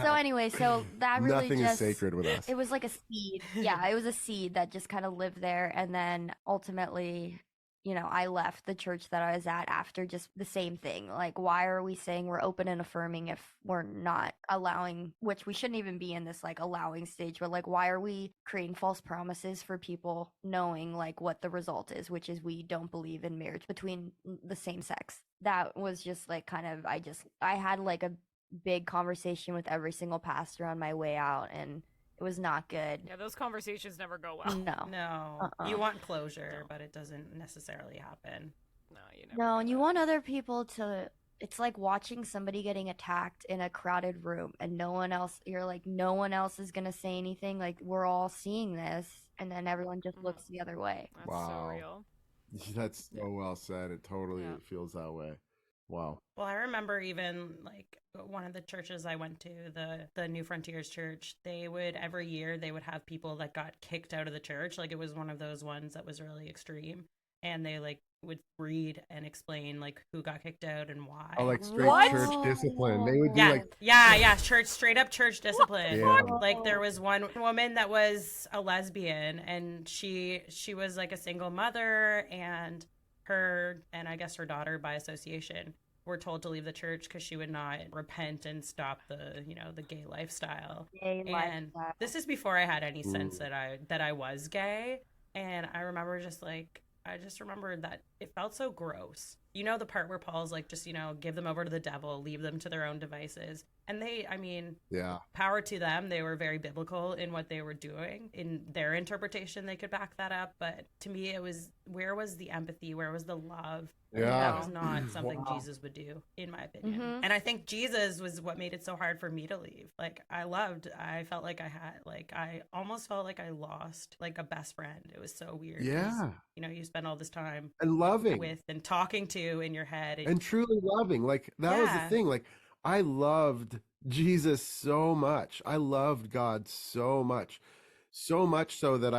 Speaker 2: So anyway, so that really
Speaker 1: Nothing
Speaker 2: just,
Speaker 1: is sacred with us.
Speaker 2: it was like a seed. Yeah, it was a seed that just kind of lived there. And then ultimately, I left the church that I was at after just the same thing. Like, why are we saying we're open and affirming if we're not allowing, which we shouldn't even be in this like allowing stage, but like, why are we creating false promises for people knowing like what the result is, which is we don't believe in marriage between the same sex. That was just like kind of, I had like a big conversation with every single pastor on my way out, and it was not good.
Speaker 3: Yeah, those conversations never go well.
Speaker 4: No. You want closure, but it doesn't necessarily happen.
Speaker 3: No, you never.
Speaker 2: No, and you want other people to. It's like watching somebody getting attacked in a crowded room, and no one else. You're like, no one else is gonna say anything. Like, we're all seeing this, and then everyone just looks the other way.
Speaker 3: That's
Speaker 1: Wow.
Speaker 3: so real.
Speaker 1: That's so well said. It totally feels that way. Wow.
Speaker 4: Well, I remember even like one of the churches I went to, the New Frontiers Church, every year they would have people that got kicked out of the church. Like it was one of those ones that was really extreme. and they like would read and explain like who got kicked out and
Speaker 1: Oh,
Speaker 4: why.
Speaker 1: like straight
Speaker 3: What?
Speaker 1: church discipline. They would do
Speaker 4: Yeah,
Speaker 1: like,
Speaker 4: yeah, church, straight up church discipline.
Speaker 1: yeah,
Speaker 4: Like there was one woman that was a lesbian, and she was like a single mother, and her and I guess her daughter by association were told to leave the church because she would not repent and stop the the gay lifestyle.
Speaker 2: Gay
Speaker 4: And
Speaker 2: lifestyle.
Speaker 4: this is before I had any sense
Speaker 1: mm,
Speaker 4: that I was gay, and I remember I just remembered that it felt so gross. You know, the part where Paul's like, just, give them over to the devil, leave them to their own devices. And I mean,
Speaker 1: yeah,
Speaker 4: power to them. They were very biblical in what they were doing. In their interpretation, they could back that up. But to me, it was, where was the empathy? Where was the love? And that
Speaker 1: yeah.
Speaker 4: was not something
Speaker 1: Wow.
Speaker 4: Jesus would do, in my opinion.
Speaker 2: Mhm.
Speaker 4: And I think Jesus was what made it so hard for me to leave. Like, I felt like I almost felt like I lost like a best friend. It was so weird. 'Cause,
Speaker 1: Yeah.
Speaker 4: you spend all this time
Speaker 1: And loving.
Speaker 4: with and talking to in your head.
Speaker 1: And truly loving. Like that was the
Speaker 4: Yeah.
Speaker 1: thing. Like I loved Jesus so much. I loved God so much. So much so that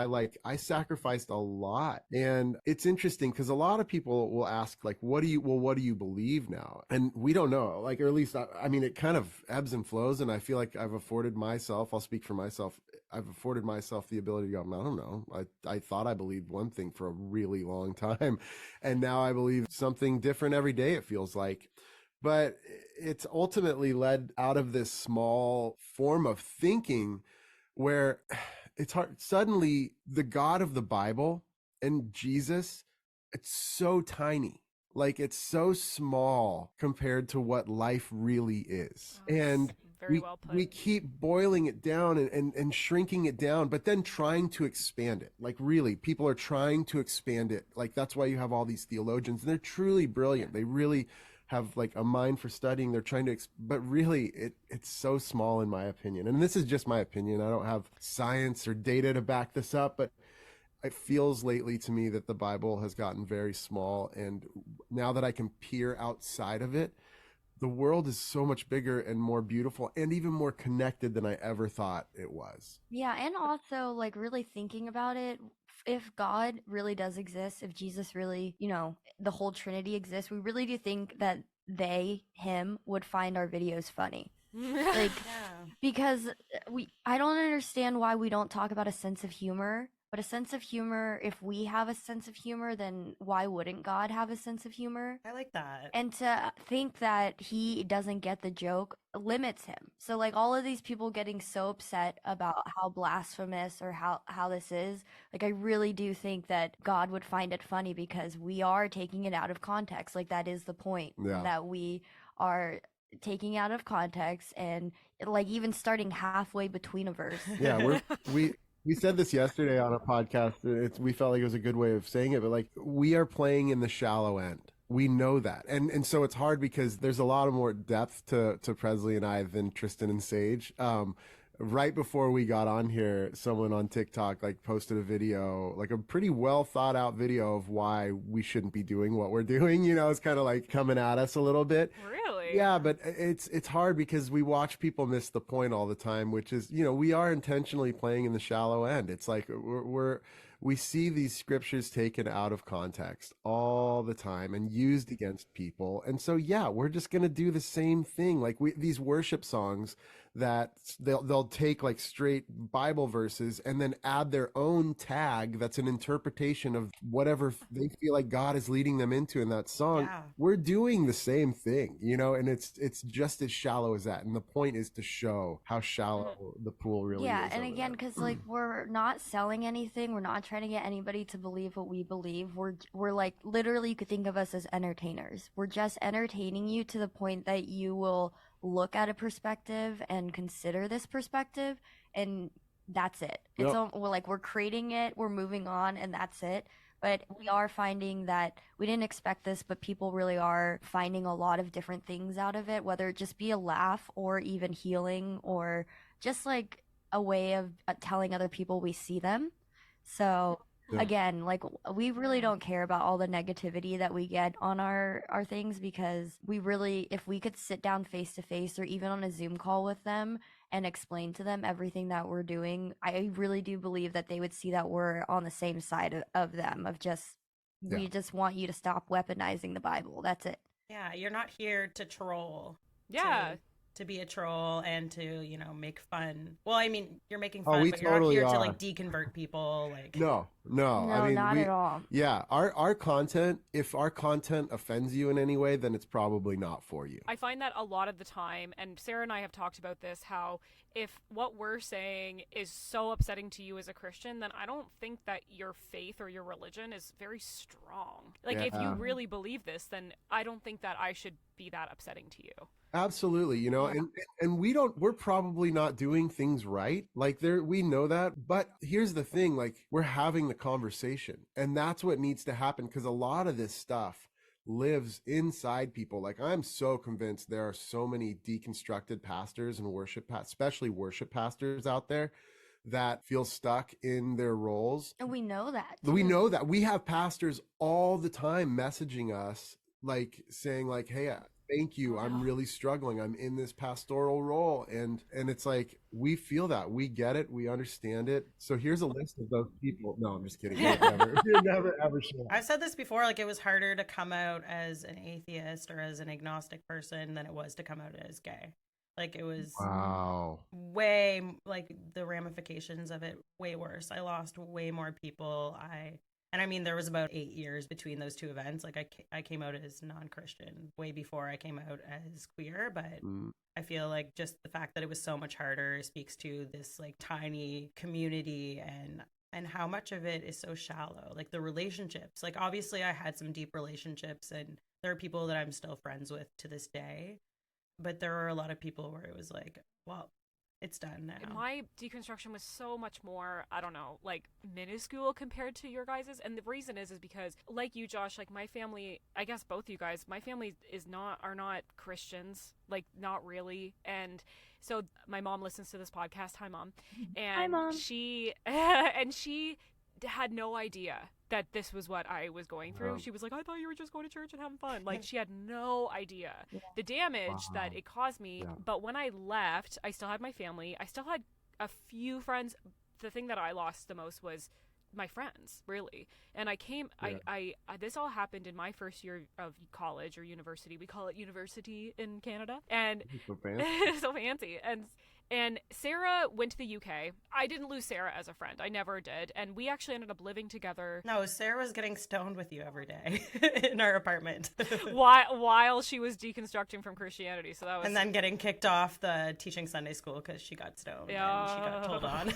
Speaker 1: I sacrificed a lot. And it's interesting because a lot of people will ask like, what do you believe now? And we don't know. Like, or at least I mean it kind of ebbs and flows, and I feel like I've afforded myself, I'll speak for myself, I've afforded myself the ability to go, I don't know. I thought I believed one thing for a really long time. And now I believe something different every day, it feels like. But it's ultimately led out of this small form of thinking where it's hard. Suddenly, the God of the Bible and Jesus, it's so tiny. Like it's so small compared to what life really is.
Speaker 3: Oh, that's
Speaker 1: And
Speaker 3: very well put.
Speaker 1: we keep boiling it down and shrinking it down, but then trying to expand it. Like really, people are trying to expand it. Like that's why you have all these theologians, and they're truly brilliant. They really have like a mind for studying. They're trying to, but really it's so small in my opinion. And this is just my opinion. I don't have science or data to back this up, but it feels lately to me that the Bible has gotten very small. And now that I can peer outside of it, the world is so much bigger and more beautiful and even more connected than I ever thought it was.
Speaker 2: Yeah, and also like really thinking about it, if God really does exist, if Jesus really, the whole Trinity exists, we really do think that him would find our videos funny. Like,
Speaker 4: Yeah.
Speaker 2: because I don't understand why we don't talk about a sense of humor. But a sense of humor, if we have a sense of humor, then why wouldn't God have a sense of humor?
Speaker 4: I like that.
Speaker 2: And to think that he doesn't get the joke limits him. So like all of these people getting so upset about how blasphemous or how this is, like I really do think that God would find it funny because we are taking it out of context. Like that is the point,
Speaker 1: Yeah.
Speaker 2: that we are taking out of context and like even starting halfway between a verse.
Speaker 1: Yeah, we said this yesterday on a podcast. We felt like it was a good way of saying it, but like we are playing in the shallow end. We know that, and so it's hard because there's a lot of more depth to Presley and I than Tristan and Sage. Right before we got on here, someone on TikTok like posted a video, like a pretty well thought out video of why we shouldn't be doing what we're doing. It's kind of like coming at us a little bit.
Speaker 3: Really?
Speaker 1: Yeah, but it's hard because we watch people miss the point all the time, which is, we are intentionally playing in the shallow end. It's like we see these scriptures taken out of context all the time and used against people. And so, yeah, we're just going to do the same thing. Like these worship songs that they'll take like straight Bible verses and then add their own tag that's an interpretation of whatever they feel like God is leading them into in that song.
Speaker 4: Yeah.
Speaker 1: We're doing the same thing, and it's just as shallow as that. And the point is to show how shallow the pool really
Speaker 2: Yeah,
Speaker 1: is.
Speaker 2: and
Speaker 1: over
Speaker 2: again,
Speaker 1: there.
Speaker 2: because like we're not selling anything, we're not trying to get anybody to believe what we believe. We're like literally, you could think of us as entertainers. We're just entertaining you to the point that you will look at a perspective and consider this perspective, and that's it. It's
Speaker 1: Yep.
Speaker 2: we're creating it, we're moving on, and that's it. But we are finding that we didn't expect this, but people really are finding a lot of different things out of it, whether it just be a laugh or even healing or just like a way of telling other people we see them. So
Speaker 1: Yeah.
Speaker 2: again, like we really don't care about all the negativity that we get on our things, because we really, if we could sit down face to face or even on a Zoom call with them and explain to them everything that we're doing, I really do believe that they would see that we're on the same side of them, of just
Speaker 1: Yeah.
Speaker 2: We just want you to stop weaponizing the Bible. That's it.
Speaker 4: Yeah, you're not here to troll.
Speaker 3: Yeah.
Speaker 4: To be a troll and to, you know, make fun. Well, I mean, you're making
Speaker 1: Oh,
Speaker 4: fun,
Speaker 1: we
Speaker 4: but you're not
Speaker 1: totally
Speaker 4: here to
Speaker 1: are.
Speaker 4: like deconvert people. Like,
Speaker 1: No. I
Speaker 2: No,
Speaker 1: mean,
Speaker 2: not at all.
Speaker 1: yeah, our content, if our content offends you in any way, then it's probably not for you.
Speaker 3: I find that a lot of the time, and Sarah and I have talked about this, how if what we're saying is so upsetting to you as a Christian, then I don't think that your faith or your religion is very strong. Like, if you
Speaker 1: Yeah.
Speaker 3: really believe this, then I don't think that I should be that upsetting to you.
Speaker 1: Absolutely, you know, and we're probably not doing things right. Like we know that, but here's the thing, like we're having the conversation, and that's what needs to happen, because a lot of this stuff lives inside people. Like I'm so convinced there are so many deconstructed pastors and especially worship pastors out there that feel stuck in their roles.
Speaker 2: And we know that.
Speaker 1: We
Speaker 2: too.
Speaker 1: know that. We have pastors all the time messaging us, like saying like, hey, thank you, I'm really struggling, I'm in this pastoral role, and it's like we feel that, we get it, we understand it. So here's a list of those people. No, I'm just kidding. You're never ever sure.
Speaker 4: I've said this before, like it was harder to come out as an atheist or as an agnostic person than it was to come out as gay. Like it was
Speaker 1: Wow.
Speaker 4: way, like the ramifications of it way worse. I lost way more people. And I mean, there was about 8 years between those two events. Like I came out as non-Christian way before I came out as queer, but I feel like just the fact that it was so much harder speaks to this like tiny community and how much of it is so shallow. Like the relationships, like obviously I had some deep relationships and there are people that I'm still friends with to this day, but there are a lot of people where it was like, well, it's done now.
Speaker 3: And my deconstruction was so much more, I don't know, like minuscule compared to your guys's. And the reason is because, like you, Josh, like my family, I guess both you guys, my family are not Christians, like not really. And so my mom listens to this podcast. Hi, Mom. And
Speaker 2: Hi, Mom.
Speaker 3: she had no idea that this was what I was going through. She was like, I thought you were just going to church and having fun. Like she had no idea the damage that it caused me.
Speaker 1: Yeah.
Speaker 3: But when I left, I still had my family. I still had a few friends. The thing that I lost the most was my friends, really. And I came, I this all happened in my first year of college or university. We call it university in Canada. And
Speaker 1: So fancy.
Speaker 3: so fancy. And Sarah went to the UK. I didn't lose Sarah as a friend. I never did. And we actually ended up living together.
Speaker 4: No, Sarah was getting stoned with you every day in our apartment.
Speaker 3: while she was deconstructing from Christianity. So that was.
Speaker 4: And then getting kicked off the teaching Sunday school because she got stoned and she got told on.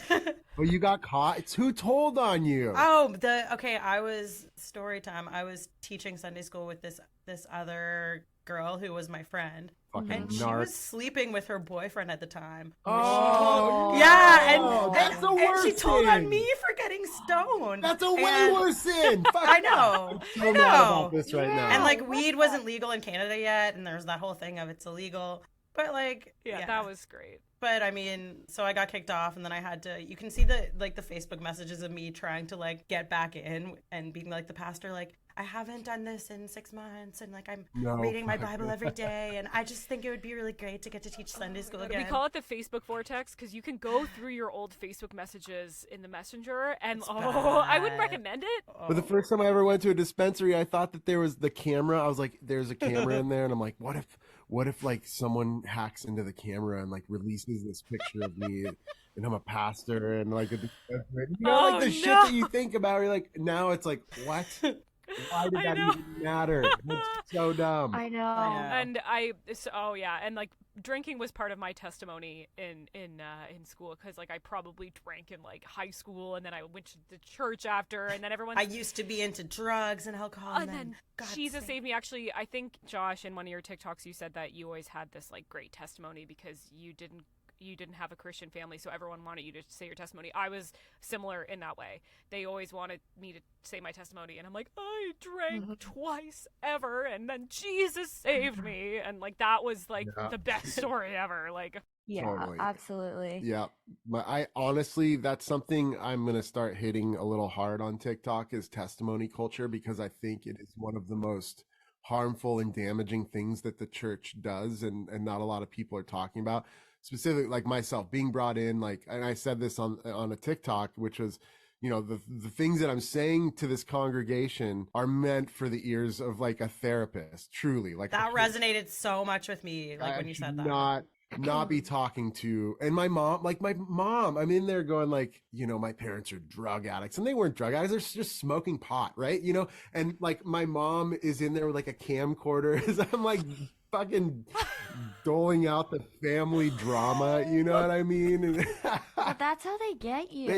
Speaker 1: Well, you got caught. It's who told on you?
Speaker 4: I was story time. I was teaching Sunday school with this other girl who was my friend.
Speaker 1: Fucking
Speaker 4: And she
Speaker 1: narc.
Speaker 4: was sleeping with her boyfriend at the time.
Speaker 1: Oh,
Speaker 4: Yeah, and
Speaker 1: that's the
Speaker 4: and
Speaker 1: worst
Speaker 4: she told on
Speaker 1: thing.
Speaker 4: me for getting stoned.
Speaker 1: That's a way
Speaker 4: And-
Speaker 1: worse sin. Fuck
Speaker 4: I know.
Speaker 1: I'm
Speaker 4: I
Speaker 1: so mad
Speaker 4: know.
Speaker 1: about this right now.
Speaker 4: And like weed wasn't legal in Canada yet, and there's that whole thing of it's illegal. But like,
Speaker 3: yeah, that was great.
Speaker 4: But I mean, so I got kicked off, and then I had to. You can see the Facebook messages of me trying to like get back in and being like the pastor, like I haven't done this in 6 months, and like I'm reading my Bible every day, and I just think it would be really great to get to teach Sunday school again.
Speaker 3: We call it the Facebook vortex because you can go through your old Facebook messages in the messenger, and I wouldn't recommend it.
Speaker 1: But the first time I ever went to a dispensary, I thought that there was the camera. I was like, there's a camera in there, and I'm like, what if like someone hacks into the camera and like releases this picture of me and I'm a pastor and like like the shit that you think about. You're like, now it's like, what? Why did that even matter? It's so dumb.
Speaker 2: I know.
Speaker 3: And and like drinking was part of my testimony in school because like I probably drank in like high school and then I went to the church after and then everyone.
Speaker 4: I used to be into drugs and alcohol, and then God
Speaker 3: Jesus saved me. Actually, I think Josh, in one of your TikToks, you said that you always had this like great testimony because you didn't have a Christian family, so everyone wanted you to say your testimony. I was similar in that way. They always wanted me to say my testimony, and I'm like, I drank twice ever, and then Jesus saved me, and like that was like the best story ever. Like,
Speaker 2: Yeah,
Speaker 1: Totally.
Speaker 2: absolutely.
Speaker 1: Yeah, but I honestly, that's something I'm gonna start hitting a little hard on TikTok is testimony culture, because I think it is one of the most harmful and damaging things that the church does, and not a lot of people are talking about. Specifically, like myself being brought in, like, and I said this on a TikTok, which was, the things that I'm saying to this congregation are meant for the ears of like a therapist, truly. Like
Speaker 4: that resonated so much with me, like when you said that.
Speaker 1: Not be talking to. And my mom, I'm in there going like, my parents are drug addicts, and they weren't drug addicts, they're just smoking pot, right? And like my mom is in there with like a camcorder as I'm like fucking doling out the family drama, you know what I mean?
Speaker 2: But that's how they get you.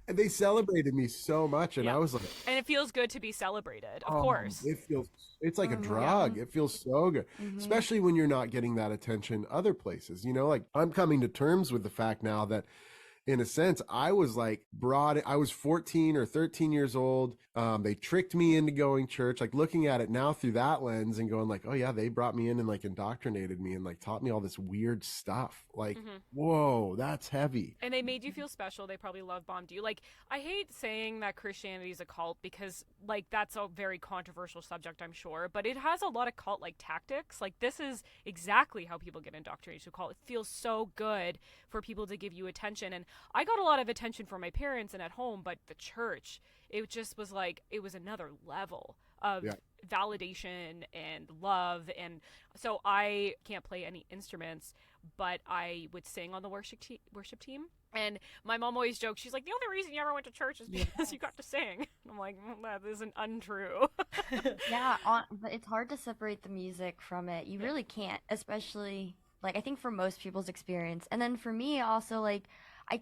Speaker 1: And they celebrated me so much, and I was like,
Speaker 3: and it feels good to be celebrated, of course.
Speaker 1: It's like a drug. It feels so good, especially when you're not getting that attention other places. Like I'm coming to terms with the fact now that, in a sense, I was like I was 14 or 13 years old. They tricked me into going church, like looking at it now through that lens and going like, oh yeah, they brought me in and like indoctrinated me and like taught me all this weird stuff. Like, whoa, that's heavy.
Speaker 3: And they made you feel special. They probably love bombed you. Like, I hate saying that Christianity is a cult because like that's a very controversial subject, I'm sure, but it has a lot of cult like tactics. Like, this is exactly how people get indoctrinated to a cult. It feels so good for people to give you attention. And I got a lot of attention from my parents and at home, but the church, it just was like, it was another level of validation and love. And so I can't play any instruments, but I would sing on the worship team. And my mom always jokes, she's like, the only reason you ever went to church is because you got to sing. And I'm like, that isn't untrue.
Speaker 2: But it's hard to separate the music from it. You really can't, especially like I think for most people's experience. And then for me also, like I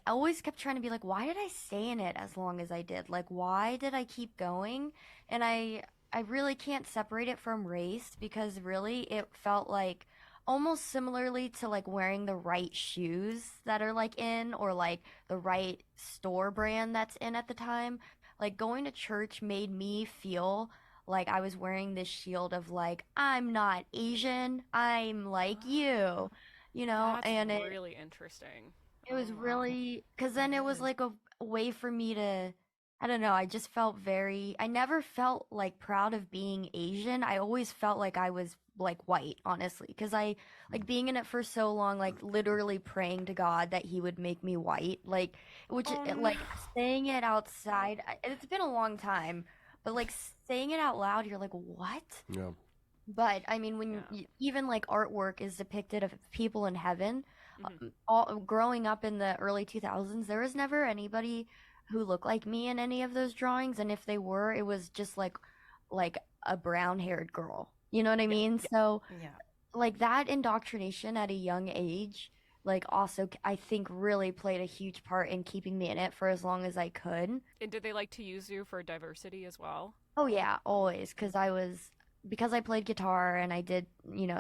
Speaker 2: always kept trying to be like, why did I stay in it as long as I did? Like, why did I keep going? And I really can't separate it from race, because really it felt like almost similarly to like wearing the right shoes that are like in, or like the right store brand that's in at the time. Like going to church made me feel like I was wearing this shield of like, I'm not Asian, I'm like you.
Speaker 3: That's
Speaker 2: and
Speaker 3: really interesting.
Speaker 2: it was really, because then it was like a way for me to, I don't know, I never felt like proud of being Asian. I always felt like I was like white, honestly, because I like being in it for so long, like literally praying to God that he would make me white, like, like saying it outside. It's been a long time, but like saying it out loud, you're like, what?
Speaker 1: Yeah.
Speaker 2: But I mean, when even like artwork is depicted of people in heaven, growing up in the early 2000s, there was never anybody who looked like me in any of those drawings, and if they were, it was just like a brown-haired girl. You know what I mean? So like that indoctrination at a young age, like also I think really played a huge part in keeping me in it for as long as I could.
Speaker 3: And did they like to use you for diversity as well?
Speaker 2: Oh yeah, always, because I played guitar and I did,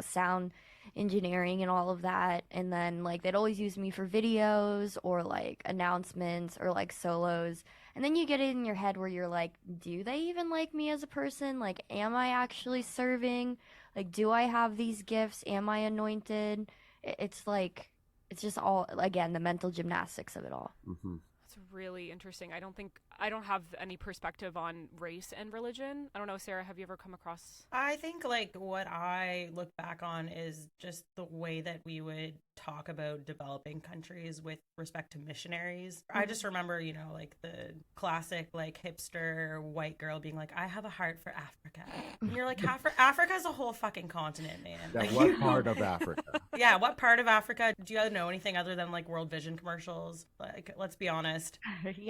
Speaker 2: sound engineering and all of that. And then like they'd always use me for videos or like announcements or like solos. And then you get it in your head where you're like, do they even like me as a person? Like, am I actually serving? Like, do I have these gifts? Am I anointed? It's like, it's just all, again, the mental gymnastics of it all.
Speaker 1: Mm-hmm.
Speaker 3: That's really interesting. I don't have any perspective on race and religion. I don't know, Sarah, have you ever come across?
Speaker 4: I think like what I look back on is just the way that we would talk about developing countries with respect to missionaries. I just remember, like the classic like hipster white girl being like, I have a heart for Africa. And you're like, Africa's a whole fucking continent, man.
Speaker 1: Yeah,
Speaker 4: Like,
Speaker 1: what part of Africa?
Speaker 4: Yeah, what part of Africa? Do you know anything other than like World Vision commercials? Like, let's be honest.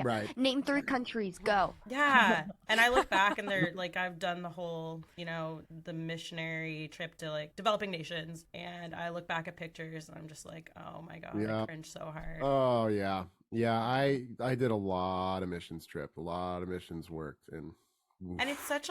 Speaker 1: Right.
Speaker 2: Name 3 countries, go.
Speaker 4: Yeah. And I look back and they're like, I've done the whole, the missionary trip to like developing nations. And I look back at pictures and I'm just like, oh my God, I cringe so hard.
Speaker 1: Oh yeah. Yeah. I did a lot of missions trip, a lot of missions work. And
Speaker 4: it's such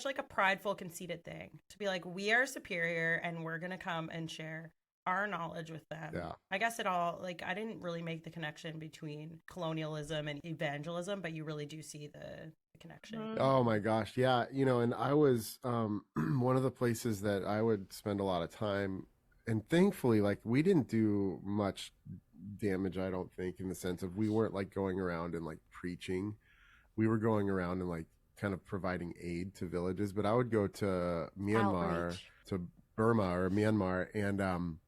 Speaker 4: like a prideful, conceited thing to be like, we are superior and we're going to come and share our knowledge with them.
Speaker 1: Yeah.
Speaker 4: I guess I didn't really make the connection between colonialism and evangelism, but you really do see the connection.
Speaker 1: Oh my gosh. Yeah. And I was, one of the places that I would spend a lot of time, and thankfully, like we didn't do much damage, I don't think, in the sense of we weren't like going around and like preaching. We were going around and like kind of providing aid to villages, but I would go to Myanmar, to Burma or Myanmar, and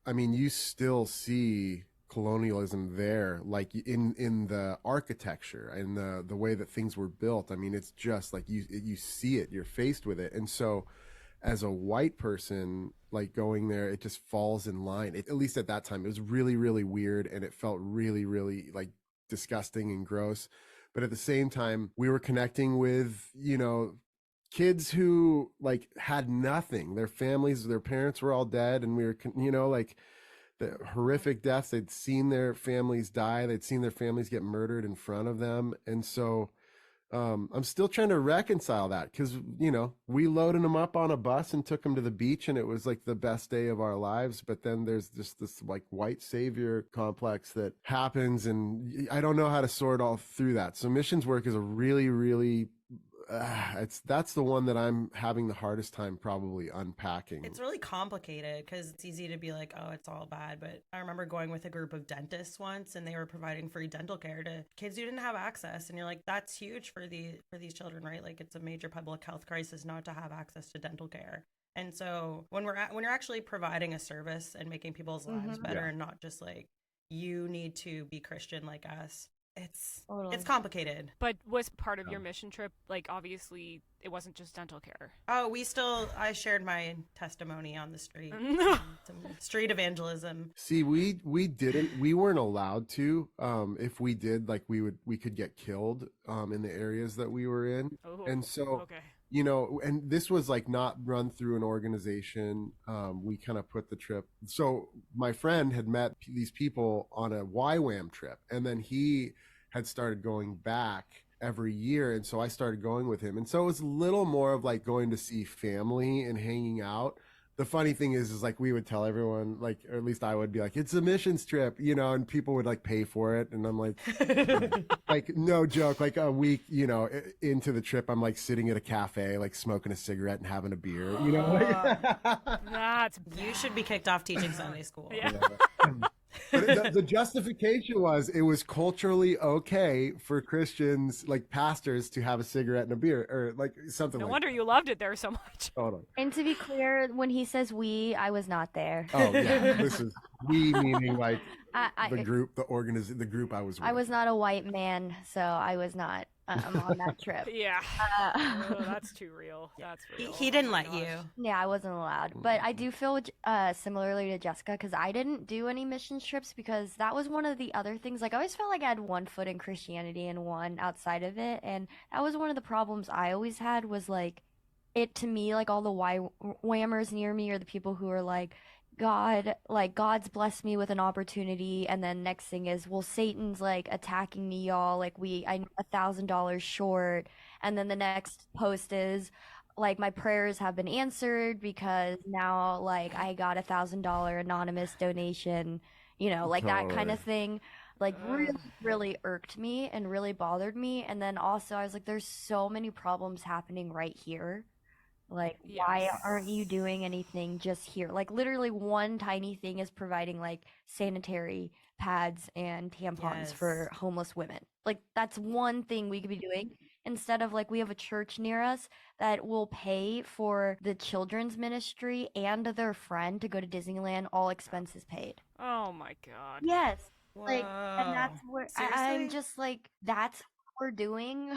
Speaker 1: I mean, you still see colonialism there, like in the architecture and the way that things were built. I mean, it's just like you see it, you're faced with it. And so as a white person, like going there, it just falls in line. At least at that time, it was really, really weird, and it felt really, really like disgusting and gross. But at the same time, we were connecting with, kids who like had nothing. Their families, their parents were all dead, and we were, like the horrific deaths. They'd seen their families die. They'd seen their families get murdered in front of them. And so I'm still trying to reconcile that because, we loaded them up on a bus and took them to the beach, and it was like the best day of our lives. But then there's just this like white savior complex that happens, and I don't know how to sort all through that. So missions work is a really, really that's the one that I'm having the hardest time probably unpacking.
Speaker 4: It's really complicated because it's easy to be like, oh, it's all bad. But I remember going with a group of dentists once, and they were providing free dental care to kids who didn't have access. And you're like, that's huge for these children, right? Like, it's a major public health crisis not to have access to dental care. And so when you're actually providing a service and making people's lives better, and not just like, you need to be Christian like us. It's complicated.
Speaker 3: But was part of your mission trip, like, obviously it wasn't just dental care?
Speaker 4: Oh, I shared my testimony on the street. Some street evangelism.
Speaker 1: See, we weren't allowed to. If we did, like, we could get killed in the areas that we were in.
Speaker 3: Oh,
Speaker 1: and so
Speaker 3: okay.
Speaker 1: And this was like not run through an organization. We kind of put the trip. So my friend had met these people on a YWAM trip, and then he had started going back every year. And so I started going with him. And so it was a little more of like going to see family and hanging out. The funny thing is like we would tell everyone, like, or at least I would be like, it's a missions trip, and people would like pay for it. And I'm like, like, no joke, like a week, into the trip, I'm like sitting at a cafe, like smoking a cigarette and having a beer,
Speaker 3: That's bad.
Speaker 4: You should be kicked off teaching Sunday school.
Speaker 3: Yeah.
Speaker 1: But the justification was it was culturally okay for Christians, like pastors, to have a cigarette and a beer, or like something.
Speaker 3: No
Speaker 1: like
Speaker 3: wonder
Speaker 1: that.
Speaker 3: you loved it there so much.
Speaker 1: Totally.
Speaker 2: And to be clear, when he says we, I was not there.
Speaker 1: Oh yeah, this is we meaning like
Speaker 2: I
Speaker 1: the group, the group I was with.
Speaker 2: I was not a white man, so I was not on that trip.
Speaker 3: Yeah.
Speaker 2: Uh,
Speaker 3: Oh, that's too real. That's real.
Speaker 4: He didn't
Speaker 3: Oh my
Speaker 4: let
Speaker 3: gosh.
Speaker 4: you.
Speaker 2: Yeah, I wasn't allowed. But I do feel similarly to Jessica because I didn't do any mission trips because that was one of the other things. Like, I always felt like I had one foot in Christianity and one outside of it. And that was one of the problems I always had was like, it to me, like all the whammers near me are the people who are like, God's blessed me with an opportunity, and then next thing is, well, Satan's like attacking me, y'all. Like I'm $1,000 short, and then the next post is, like, my prayers have been answered because now, like, I got $1,000 anonymous donation, like that kind of thing. Like, really, really irked me and really bothered me. And then also, I was like, there's so many problems happening right here. Like, why
Speaker 3: Yes.
Speaker 2: aren't you doing anything just here? Like, literally one tiny thing is providing, like, sanitary pads and tampons for
Speaker 4: Yes.
Speaker 2: homeless women. Like, that's one thing we could be doing instead of, like, we have a church near us that will pay for the children's ministry and their friend to go to Disneyland, all expenses paid.
Speaker 3: Oh my god.
Speaker 2: Yes. Like, and that's where I'm
Speaker 4: Seriously?
Speaker 2: just like, that's what we're doing.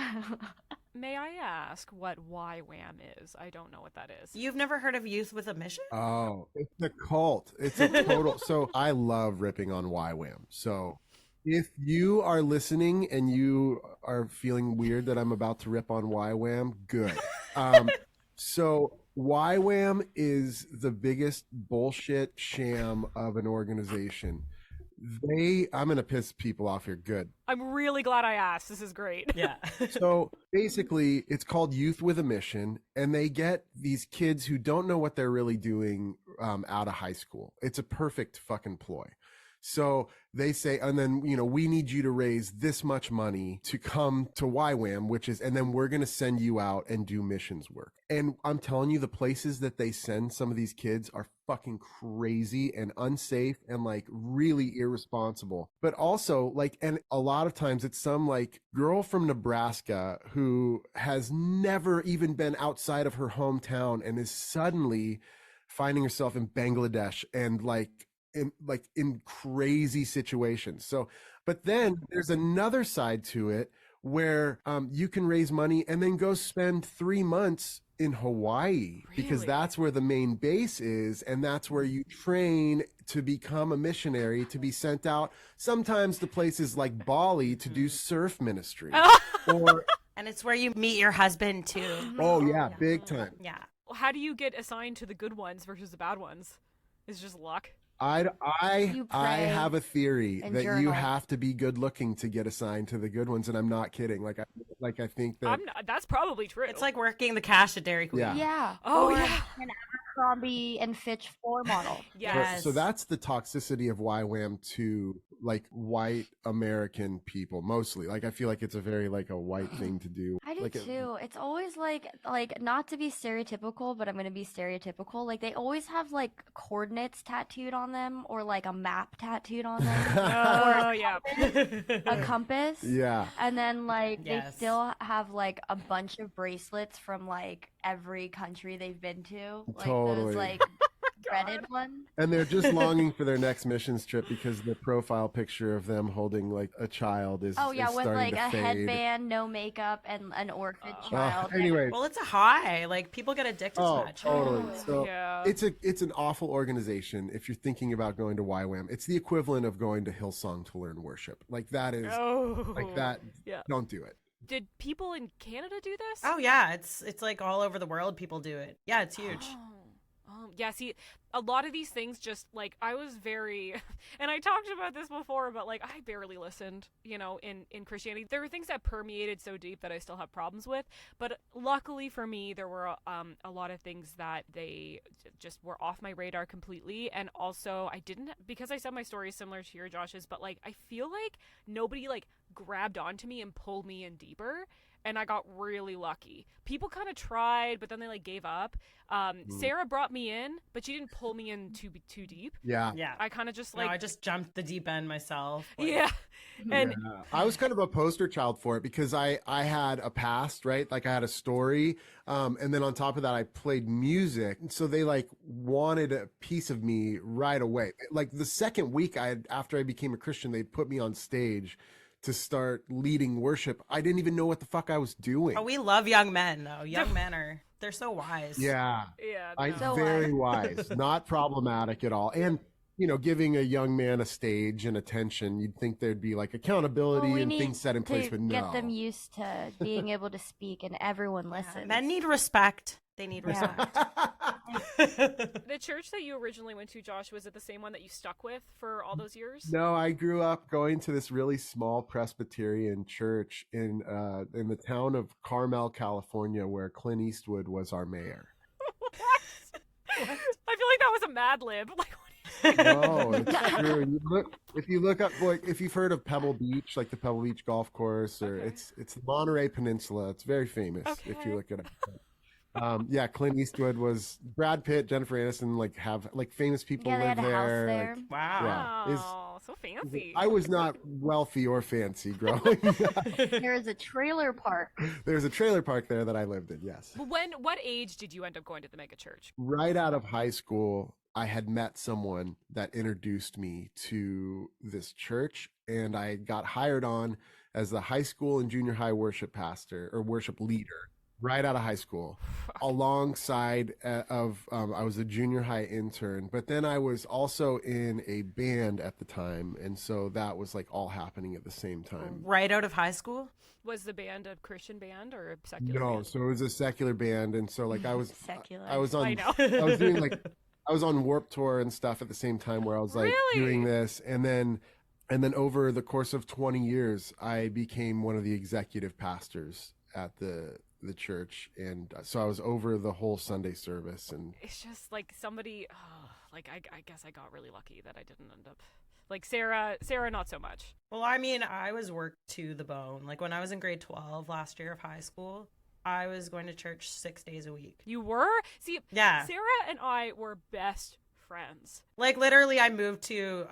Speaker 3: May I ask what YWAM is? I don't know what that is.
Speaker 4: You've never heard of Youth with a Mission?
Speaker 1: Oh, it's a cult. It's a total. So I love ripping on YWAM. So if you are listening and you are feeling weird that I'm about to rip on YWAM, good. So YWAM is the biggest bullshit sham of an organization. I'm going to piss people off here. Good.
Speaker 3: I'm really glad I asked. This is great.
Speaker 4: Yeah.
Speaker 1: So basically, it's called Youth with a Mission, and they get these kids who don't know what they're really doing out of high school. It's a perfect fucking ploy. So they say, and then, we need you to raise this much money to come to YWAM, and then we're going to send you out and do missions work. And I'm telling you, the places that they send some of these kids are fucking crazy and unsafe and like really irresponsible. But also like, and a lot of times it's some like girl from Nebraska who has never even been outside of her hometown and is suddenly finding herself in Bangladesh and like in crazy situations. So, but then there's another side to it where you can raise money and then go spend 3 months in Hawaii because
Speaker 3: Really?
Speaker 1: that's where the main base is, and that's where you train to become a missionary, to be sent out sometimes to places like Bali to do surf ministry. Or
Speaker 4: And it's where you meet your husband too.
Speaker 1: oh yeah, big time.
Speaker 4: Yeah.
Speaker 3: How do you get assigned to the good ones versus the bad ones? It's just luck.
Speaker 2: You
Speaker 1: I
Speaker 2: pray
Speaker 1: have a theory
Speaker 2: and
Speaker 1: that you
Speaker 2: journal.
Speaker 1: have to be good looking to get assigned to the good ones, and I'm not kidding. I think that
Speaker 3: That's probably true.
Speaker 4: It's like working the cash at Dairy Queen.
Speaker 1: Yeah.
Speaker 2: Yeah.
Speaker 3: Oh,
Speaker 2: or
Speaker 3: yeah.
Speaker 2: an Abercrombie and Fitch floor model.
Speaker 3: Yes.
Speaker 1: So that's the toxicity of YWAM to like white American people mostly. Like I feel like it's a very like a white thing to do.
Speaker 2: I do
Speaker 1: like
Speaker 2: too. It's always like not to be stereotypical, but I'm gonna be stereotypical. Like they always have like coordinates tattooed on them, or like a map tattooed on them,
Speaker 3: Oh, yeah.
Speaker 2: a compass.
Speaker 1: Yeah.
Speaker 2: And then like
Speaker 4: Yes.
Speaker 2: they still have like a bunch of bracelets from like every country they've been to. Like
Speaker 1: Totally.
Speaker 2: those like threaded ones.
Speaker 1: And they're just longing for their next missions trip because the profile picture of them holding like a child is
Speaker 2: Oh yeah,
Speaker 1: is
Speaker 2: with
Speaker 1: starting
Speaker 2: like
Speaker 1: to
Speaker 2: a
Speaker 1: fade.
Speaker 2: headband, no makeup, and an orphan child.
Speaker 1: Anyway,
Speaker 4: Well, it's a high. Like people get addicted to that shit.
Speaker 1: totally. So
Speaker 3: Yeah.
Speaker 1: it's an awful organization if you're thinking about going to YWAM. It's the equivalent of going to Hillsong to learn worship. Like that is
Speaker 3: Oh.
Speaker 1: like that.
Speaker 3: Yeah.
Speaker 1: Don't do it.
Speaker 3: Did people in Canada do this?
Speaker 4: Oh yeah, it's like all over the world people do it. Yeah, it's huge.
Speaker 3: Yeah, see, a lot of these things just, like, I was very, and I talked about this before, but, like, I barely listened, you know, in Christianity. There were things that permeated so deep that I still have problems with, but luckily for me, there were a lot of things that they just were off my radar completely, and also I didn't, because I said my story is similar to your, Josh's, but, like, I feel like nobody, like, grabbed onto me and pulled me in deeper, and I got really lucky. People kind of tried, but then they like gave up. Sarah brought me in, but she didn't pull me in too deep.
Speaker 1: Yeah.
Speaker 4: Yeah.
Speaker 3: I kind of just
Speaker 4: No,
Speaker 3: like
Speaker 4: I just jumped the deep end myself. Like,
Speaker 3: yeah, and
Speaker 1: I was kind of a poster child for it because I had a past, right? Like I had a story. And then on top of that, I played music. So they like wanted a piece of me right away. Like the second week after I became a Christian, they put me on stage to start leading worship. I didn't even know what the fuck I was doing.
Speaker 4: Oh, we love young men though. Young men they're so wise.
Speaker 1: Yeah.
Speaker 3: no.
Speaker 2: So
Speaker 1: Very wise, not problematic at all. And, you know, giving a young man a stage and attention, you'd think there'd be like accountability
Speaker 2: Well, we
Speaker 1: and
Speaker 2: need
Speaker 1: things set in place,
Speaker 2: to
Speaker 1: but no.
Speaker 2: get them used to being able to speak, and everyone listens.
Speaker 4: Men need respect. They need
Speaker 2: Yeah.
Speaker 4: respect.
Speaker 3: The church that you originally went to, Josh, was it the same one that you stuck with for all those years?
Speaker 1: No, I grew up going to this really small Presbyterian church in the town of Carmel, California, where Clint Eastwood was our mayor.
Speaker 3: I feel like that was a Mad Lib. Like,
Speaker 1: No, it's true. If you look up, like, if you've heard of Pebble Beach, like the Pebble Beach golf course, or
Speaker 3: Okay.
Speaker 1: it's the Monterey Peninsula. It's very famous if
Speaker 3: Okay.
Speaker 1: you look it up. Yeah, Clint Eastwood was Brad Pitt, Jennifer Aniston, like have like famous people
Speaker 2: Yeah, they
Speaker 1: live
Speaker 2: had a house
Speaker 1: there.
Speaker 2: there.
Speaker 1: Like,
Speaker 4: Wow.
Speaker 1: Yeah.
Speaker 3: oh, so fancy.
Speaker 1: I was not wealthy or fancy growing up.
Speaker 2: There is a trailer park.
Speaker 1: There's a trailer park there that I lived in, yes.
Speaker 3: But what age did you end up going to the mega church?
Speaker 1: Right out of high school, I had met someone that introduced me to this church, and I got hired on as the high school and junior high worship pastor or worship leader right out of high school alongside I was a junior high intern, but then I was also in a band at the time, and so that was like all happening at the same time.
Speaker 4: Right out of high school?
Speaker 3: Was the band a Christian band or a secular
Speaker 1: No,
Speaker 3: band?
Speaker 1: so it was a secular band, and so like I was
Speaker 2: Secular.
Speaker 1: I was on
Speaker 3: I know.
Speaker 1: I was doing like I was on Warped Tour and stuff at the same time where I was like
Speaker 3: Really?
Speaker 1: doing this, and then over the course of 20 years I became one of the executive pastors at the church, and so I was over the whole Sunday service. And
Speaker 3: It's just like somebody, like I guess I got really lucky that I didn't end up like Sarah, not so much.
Speaker 4: Well, I mean, I was worked to the bone. Like when I was in grade 12 last year of high school, I was going to church 6 days a week.
Speaker 3: You were? See,
Speaker 4: Yeah.
Speaker 3: Sarah and I were best friends.
Speaker 4: Like literally I moved to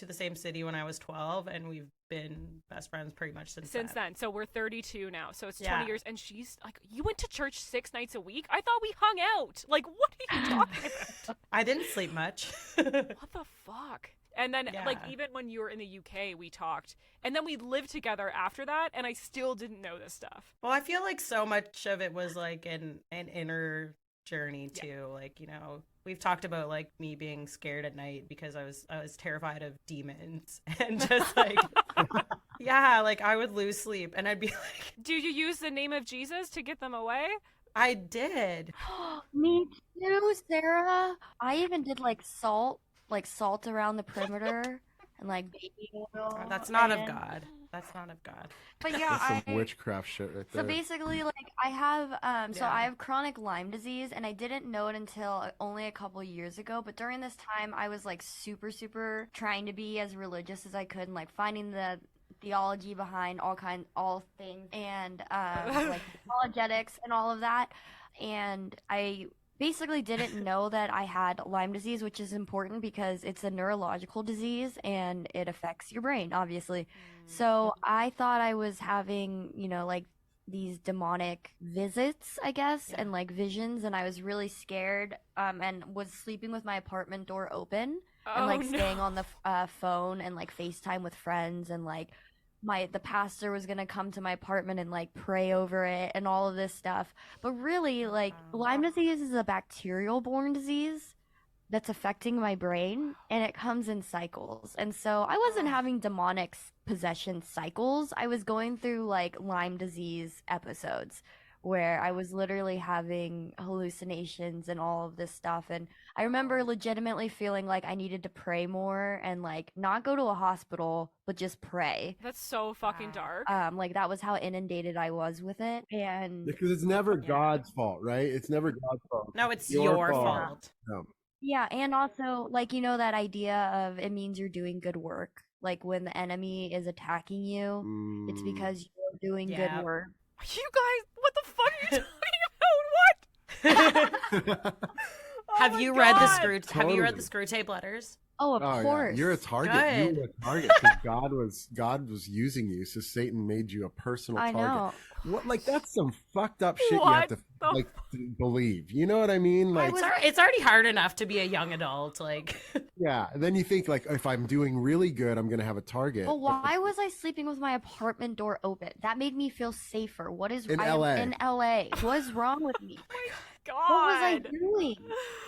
Speaker 4: the same city when I was 12, and we've been best friends pretty much since
Speaker 3: then. So we're 32 now. So it's 20
Speaker 4: Yeah.
Speaker 3: years. And she's like, you went to church 6 nights a week? I thought we hung out. Like, what are you talking about?
Speaker 4: I didn't sleep much.
Speaker 3: What the fuck? And then,
Speaker 4: Yeah.
Speaker 3: like, even when you were in the UK, we talked. And then we lived together after that, and I still didn't know this stuff.
Speaker 4: Well, I feel like so much of it was like an inner journey too. Like, you know, we've talked about like me being scared at night because I was terrified of demons and just like yeah, like I would lose sleep and I'd be like,
Speaker 3: Do you use the name of Jesus to get them away?
Speaker 4: I did.
Speaker 2: Me too, Sarah. I even did like salt around the perimeter and like baby oil.
Speaker 4: That's not of
Speaker 2: and-
Speaker 4: God. That's not of God.
Speaker 2: But yeah,
Speaker 1: That's some witchcraft shit right
Speaker 2: So
Speaker 1: there.
Speaker 2: basically, like I have, so
Speaker 4: Yeah.
Speaker 2: I have chronic Lyme disease, and I didn't know it until only a couple years ago. But during this time, I was like super trying to be as religious as I could, and like finding the theology behind all things, and like apologetics and all of that. And I basically didn't know that I had Lyme disease, which is important because it's a neurological disease and it affects your brain, obviously. So I thought I was having, you know, like these demonic visits, I guess,
Speaker 4: Yeah.
Speaker 2: and like visions, and I was really scared, and was sleeping with my apartment door open and like staying on the phone and like FaceTime with friends, and like the pastor was gonna come to my apartment and like pray over it and all of this stuff. But really, like Lyme disease is a bacterial borne disease that's affecting my brain, and it comes in cycles. And so I wasn't having demonic possession cycles. I was going through like Lyme disease episodes where I was literally having hallucinations and all of this stuff. And I remember legitimately feeling like I needed to pray more and like not go to a hospital, but just pray.
Speaker 3: That's so fucking dark.
Speaker 2: Like that was how inundated I was with it. And
Speaker 1: Because it's never God's fault, right? It's never God's fault.
Speaker 4: No, it's your fault.
Speaker 1: No.
Speaker 2: yeah, and also like, you know, that idea of it means you're doing good work. Like when the enemy is attacking you, it's because you're doing
Speaker 4: Yeah.
Speaker 2: good work.
Speaker 3: You guys, what the fuck are you talking about? What? Oh
Speaker 4: Have
Speaker 3: my
Speaker 4: you read the
Speaker 3: God.
Speaker 4: screw? Have you read
Speaker 1: Totally.
Speaker 4: the screw tape letters?
Speaker 2: Oh, of
Speaker 1: Oh,
Speaker 2: course.
Speaker 1: yeah. You're a target.
Speaker 4: Good.
Speaker 1: You were a target because God was using you, so Satan made you a personal
Speaker 2: I
Speaker 1: target.
Speaker 2: know.
Speaker 1: What? Like that's some fucked up shit you have to
Speaker 3: What the
Speaker 1: like believe. You know what I mean? Like,
Speaker 4: It's already hard enough to be a young adult. Like,
Speaker 1: yeah. And then you think like, if I'm doing really good, I'm gonna have a target.
Speaker 2: Well, why was I sleeping with my apartment door open? That made me feel safer. What is
Speaker 1: In
Speaker 2: I am
Speaker 1: LA.
Speaker 2: in LA? What's wrong with me?
Speaker 3: God.
Speaker 2: What was I doing?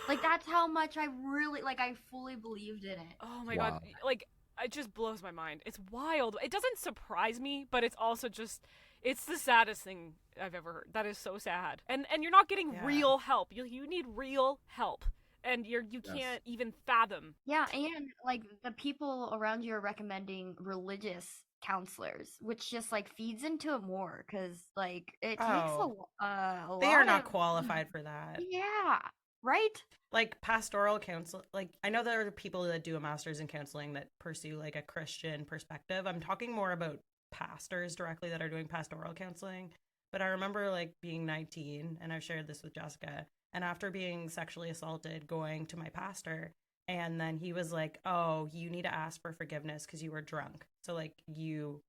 Speaker 2: Like that's how much I really I fully believed in it.
Speaker 3: Oh my
Speaker 1: Wow.
Speaker 3: God. Like, it just blows my mind. It's wild. It doesn't surprise me, but it's also just, it's the saddest thing I've ever heard. That is so sad. And you're not getting
Speaker 4: Yeah.
Speaker 3: real help. You need real help. And you can't even fathom.
Speaker 2: Yeah, and like the people around you are recommending religious counselors, which just like feeds into it more because like it takes
Speaker 4: Oh.
Speaker 2: a
Speaker 4: they
Speaker 2: lot
Speaker 4: are not
Speaker 2: of-
Speaker 4: qualified for that.
Speaker 2: Yeah, right.
Speaker 4: Like pastoral counsel, like I know there are people that do a master's in counseling that pursue like a Christian perspective. I'm talking more about pastors directly that are doing pastoral counseling. But I remember like being 19, and I've shared this with Jessica, and after being sexually assaulted, going to my pastor, and then he was like, "Oh, you need to ask for forgiveness because you were drunk. So like you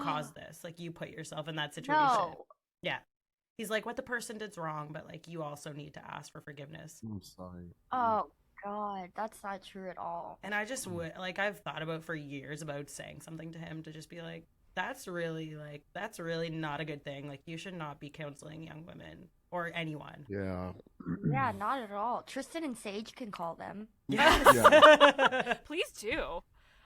Speaker 4: caused this. Like you put yourself in that situation."
Speaker 2: No.
Speaker 4: Yeah. He's like, what the person did's wrong, but like you also need to ask for forgiveness.
Speaker 1: I'm sorry.
Speaker 2: Oh God, that's not true at all.
Speaker 4: And I just would like I've thought about for years about saying something to him to just be like, that's really not a good thing. Like you should not be counseling young women or anyone.
Speaker 1: Yeah.
Speaker 2: Yeah, not at all. Tristan and Sage can call them.
Speaker 4: Yes.
Speaker 3: Please do.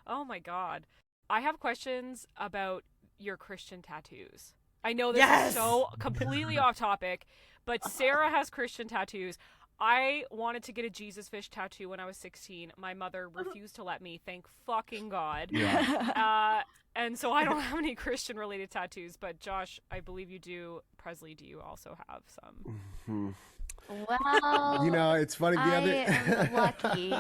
Speaker 3: Oh my God. I have questions about your Christian tattoos. I know this
Speaker 4: Yes!
Speaker 3: is so completely off topic, but Sarah has Christian tattoos. I wanted to get a Jesus fish tattoo when I was 16. My mother refused to let me, thank fucking God.
Speaker 1: Yeah.
Speaker 3: And so I don't have any Christian related tattoos, but Josh, I believe you do. Prezleigh, do you also have some?
Speaker 1: Hmm.
Speaker 2: Well,
Speaker 1: You know, it's funny. The
Speaker 2: I
Speaker 1: other
Speaker 2: am lucky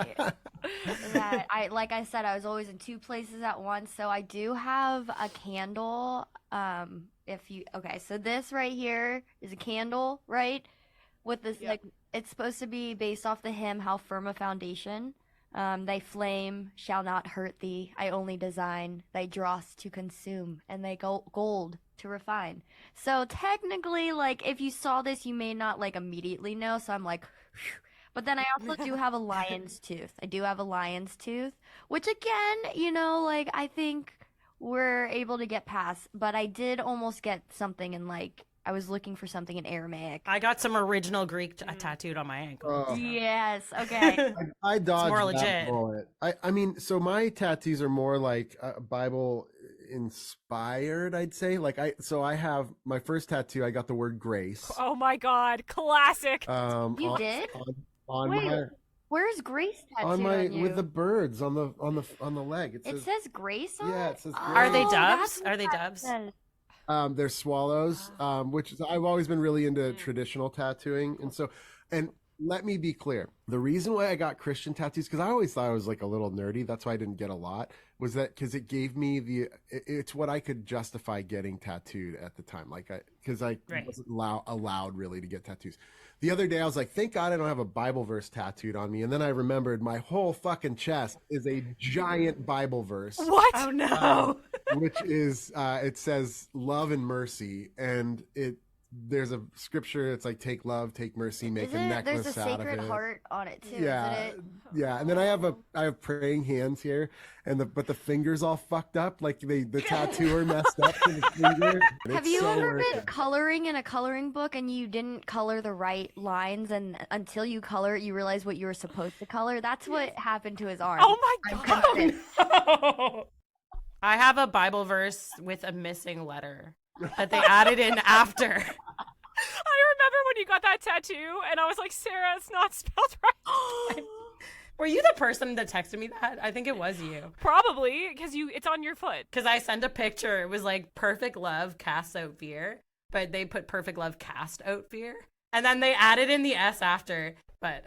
Speaker 2: that like I said, I was always in two places at once. So I do have a candle. Okay, so this right here is a candle, right? With this
Speaker 3: Yep.
Speaker 2: like, it's supposed to be based off the hymn "How Firm a Foundation" Thy flame shall not hurt thee. I only design thy dross to consume and thy gold to refine. So technically, like, if you saw this, you may not, like, immediately know. So I'm like, phew. But then I also do have a lion's tooth. I do have a lion's tooth, which again, you know, like, I think we're able to get past. But I did almost get something in, like, I was looking for something in Aramaic.
Speaker 4: I got some original Greek tattooed on my ankle.
Speaker 1: Oh.
Speaker 2: Yes, okay.
Speaker 1: I dodged
Speaker 4: more
Speaker 1: that
Speaker 4: legit.
Speaker 1: bullet. I mean, so my tattoos are more like Bible inspired, I'd say. Like I have my first tattoo. I got the word grace.
Speaker 3: Oh my God, classic.
Speaker 2: You
Speaker 1: on,
Speaker 2: did?
Speaker 1: on
Speaker 2: Wait,
Speaker 1: my
Speaker 2: where's Grace tattooed
Speaker 1: on my
Speaker 2: on you?
Speaker 1: with the birds on the leg.
Speaker 2: It says Grace on
Speaker 1: yeah,
Speaker 2: it?
Speaker 1: it says
Speaker 4: Are they
Speaker 2: Oh,
Speaker 1: Grace.
Speaker 4: doves?
Speaker 2: that's what
Speaker 4: Are they
Speaker 2: that
Speaker 4: doves?
Speaker 2: says.
Speaker 1: They're swallows, which is, I've always been really into traditional tattooing. And let me be clear. The reason why I got Christian tattoos, because I always thought I was like a little nerdy. That's why I didn't get a lot, was that because it gave me it's what I could justify getting tattooed at the time. Like because I
Speaker 4: Right.
Speaker 1: wasn't allowed really to get tattoos. The other day I was like, thank God I don't have a Bible verse tattooed on me. And then I remembered my whole fucking chest is a giant Bible verse.
Speaker 3: What?
Speaker 4: Oh no.
Speaker 1: Which is it says love and mercy, and there's a scripture. It's like take love, take mercy, make a necklace
Speaker 2: There's a
Speaker 1: out of
Speaker 2: Sacred
Speaker 1: it.
Speaker 2: Heart on it too,
Speaker 1: Yeah,
Speaker 2: isn't it?
Speaker 1: yeah. And then I have praying hands here, but the fingers all fucked up, like the tattooer messed up to the finger.
Speaker 2: Have
Speaker 1: It's
Speaker 2: you
Speaker 1: so
Speaker 2: ever
Speaker 1: worth
Speaker 2: been
Speaker 1: it.
Speaker 2: coloring in a coloring book and you didn't color the right lines, and until you color it, you realize what you were supposed to color? That's what happened to his arm.
Speaker 3: Oh my
Speaker 2: I'm
Speaker 3: God.
Speaker 2: convinced.
Speaker 4: I have a Bible verse with a missing letter that they added in after.
Speaker 3: I remember when you got that tattoo, and I was like, Sarah, it's not spelled right.
Speaker 4: Were you the person that texted me that? I think it was you.
Speaker 3: Probably, because it's on your foot.
Speaker 4: Because I sent a picture. It was like perfect love casts out fear, but they put perfect love cast out fear. And then they added in the S after, but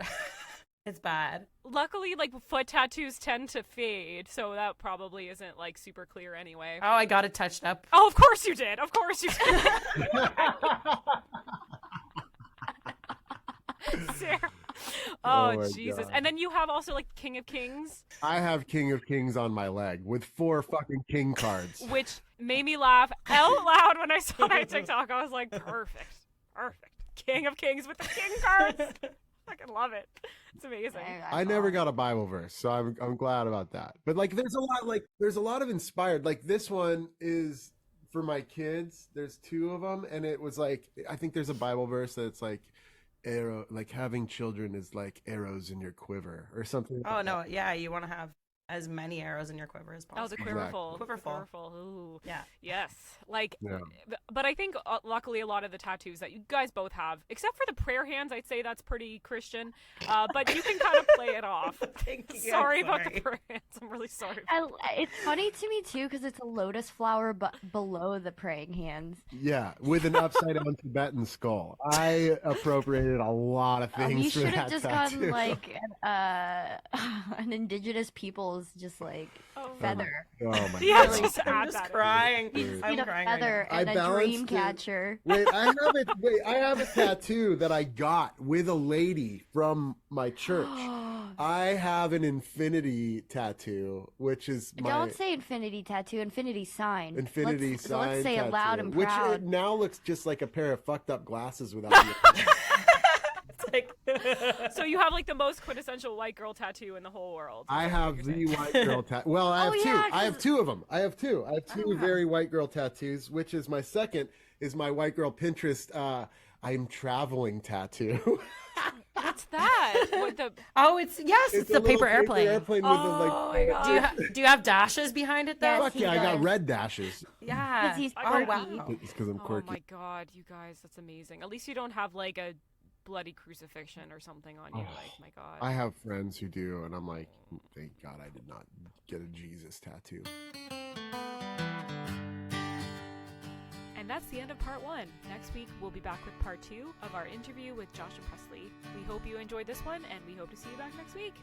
Speaker 4: it's bad.
Speaker 3: Luckily, like, foot tattoos tend to fade, so that probably isn't, like, super clear anyway.
Speaker 4: Oh, I got it touched up.
Speaker 3: Oh, of course you did. Of course you did. Sarah.
Speaker 1: Oh
Speaker 3: Oh,
Speaker 1: my
Speaker 3: Jesus.
Speaker 1: God.
Speaker 3: And then you have also, like, King of Kings,
Speaker 1: I have King of Kings on my leg with 4 fucking king cards.
Speaker 3: which made me laugh out loud when I saw that TikTok. I was like, perfect. Perfect. King of Kings with the king cards. Fucking love it. It's amazing.
Speaker 1: I never got a Bible verse, so I'm glad about that. But like, there's a lot of inspired. Like this one is for my kids. There's 2 of them, and it was like I think there's a Bible verse that's like arrow, like having children is like arrows in your quiver or something.
Speaker 4: Oh
Speaker 1: like
Speaker 4: no,
Speaker 1: that.
Speaker 4: yeah, you want to have as many arrows in your quiver as
Speaker 3: Oh, the
Speaker 4: possible.
Speaker 3: quiverful.
Speaker 4: Quiverful.
Speaker 3: Quiverful. Ooh.
Speaker 4: Yeah.
Speaker 3: Yes. Like,
Speaker 1: Yeah.
Speaker 3: but I think luckily a lot of the tattoos that you guys both have, except for the prayer hands, I'd say that's pretty Christian. But you can kind of play it off.
Speaker 4: Thank you.
Speaker 3: Sorry
Speaker 4: I'm
Speaker 3: about the prayer hands. I'm really sorry.
Speaker 2: It's funny to me too because it's a lotus flower, but below the praying hands.
Speaker 1: Yeah, with an upside down Tibetan skull. I appropriated a lot of things
Speaker 2: You
Speaker 1: for
Speaker 2: should
Speaker 1: that
Speaker 2: have just
Speaker 1: tattoo.
Speaker 2: gotten like an indigenous people's just like
Speaker 3: Oh,
Speaker 2: feather.
Speaker 1: Oh my
Speaker 3: Yeah,
Speaker 1: god.
Speaker 3: just
Speaker 4: I'm
Speaker 3: add
Speaker 4: just
Speaker 3: that in.
Speaker 4: crying.
Speaker 1: Dude.
Speaker 4: I'm
Speaker 2: Need a
Speaker 4: crying right
Speaker 2: feather
Speaker 1: I
Speaker 2: and a
Speaker 1: balanced
Speaker 2: dream
Speaker 1: it.
Speaker 2: catcher.
Speaker 1: Wait, I have a tattoo that I got with a lady from my church. I have an infinity tattoo, which is my
Speaker 2: Don't say infinity tattoo, infinity sign.
Speaker 1: infinity
Speaker 2: let's,
Speaker 1: sign
Speaker 2: So let's say it loud
Speaker 1: tattoo,
Speaker 2: and
Speaker 1: which
Speaker 2: proud.
Speaker 1: it now looks just like a pair of fucked up glasses without the
Speaker 4: It's like
Speaker 3: So you have like the most quintessential white girl tattoo in the whole world.
Speaker 1: I
Speaker 3: Is that what
Speaker 1: have
Speaker 3: you're
Speaker 1: the
Speaker 3: saying?
Speaker 1: white girl tattoo. Well, I have
Speaker 2: Oh,
Speaker 1: two.
Speaker 2: yeah,
Speaker 1: I have
Speaker 2: 'cause-
Speaker 1: 2 of them. I have 2
Speaker 2: Oh.
Speaker 1: very white girl tattoos, which is my second is my white girl Pinterest I'm traveling tattoo.
Speaker 3: What's that? What the?
Speaker 4: oh, it's yes, it's
Speaker 1: a
Speaker 4: the
Speaker 1: little
Speaker 4: paper airplane.
Speaker 1: airplane with the
Speaker 3: Oh
Speaker 1: like
Speaker 3: my God.
Speaker 4: Do you have dashes behind it though?
Speaker 2: Yes,
Speaker 1: Fuck
Speaker 2: he
Speaker 1: yeah, I got
Speaker 2: does.
Speaker 1: red dashes.
Speaker 4: Yeah.
Speaker 2: Because he's
Speaker 3: I
Speaker 4: Oh
Speaker 2: quirky.
Speaker 4: wow.
Speaker 1: It's because I'm
Speaker 3: Oh
Speaker 1: quirky.
Speaker 3: my God, you guys, that's amazing. At least you don't have like a bloody crucifixion or something on you.
Speaker 1: Oh,
Speaker 3: Like, my God.
Speaker 1: I have friends who do, and I'm like, thank God I did not get a Jesus tattoo.
Speaker 3: And that's the end of part 1. Next week, we'll be back with part 2 of our interview with Josh and Prezleigh. We hope you enjoyed this one, and we hope to see you back next week.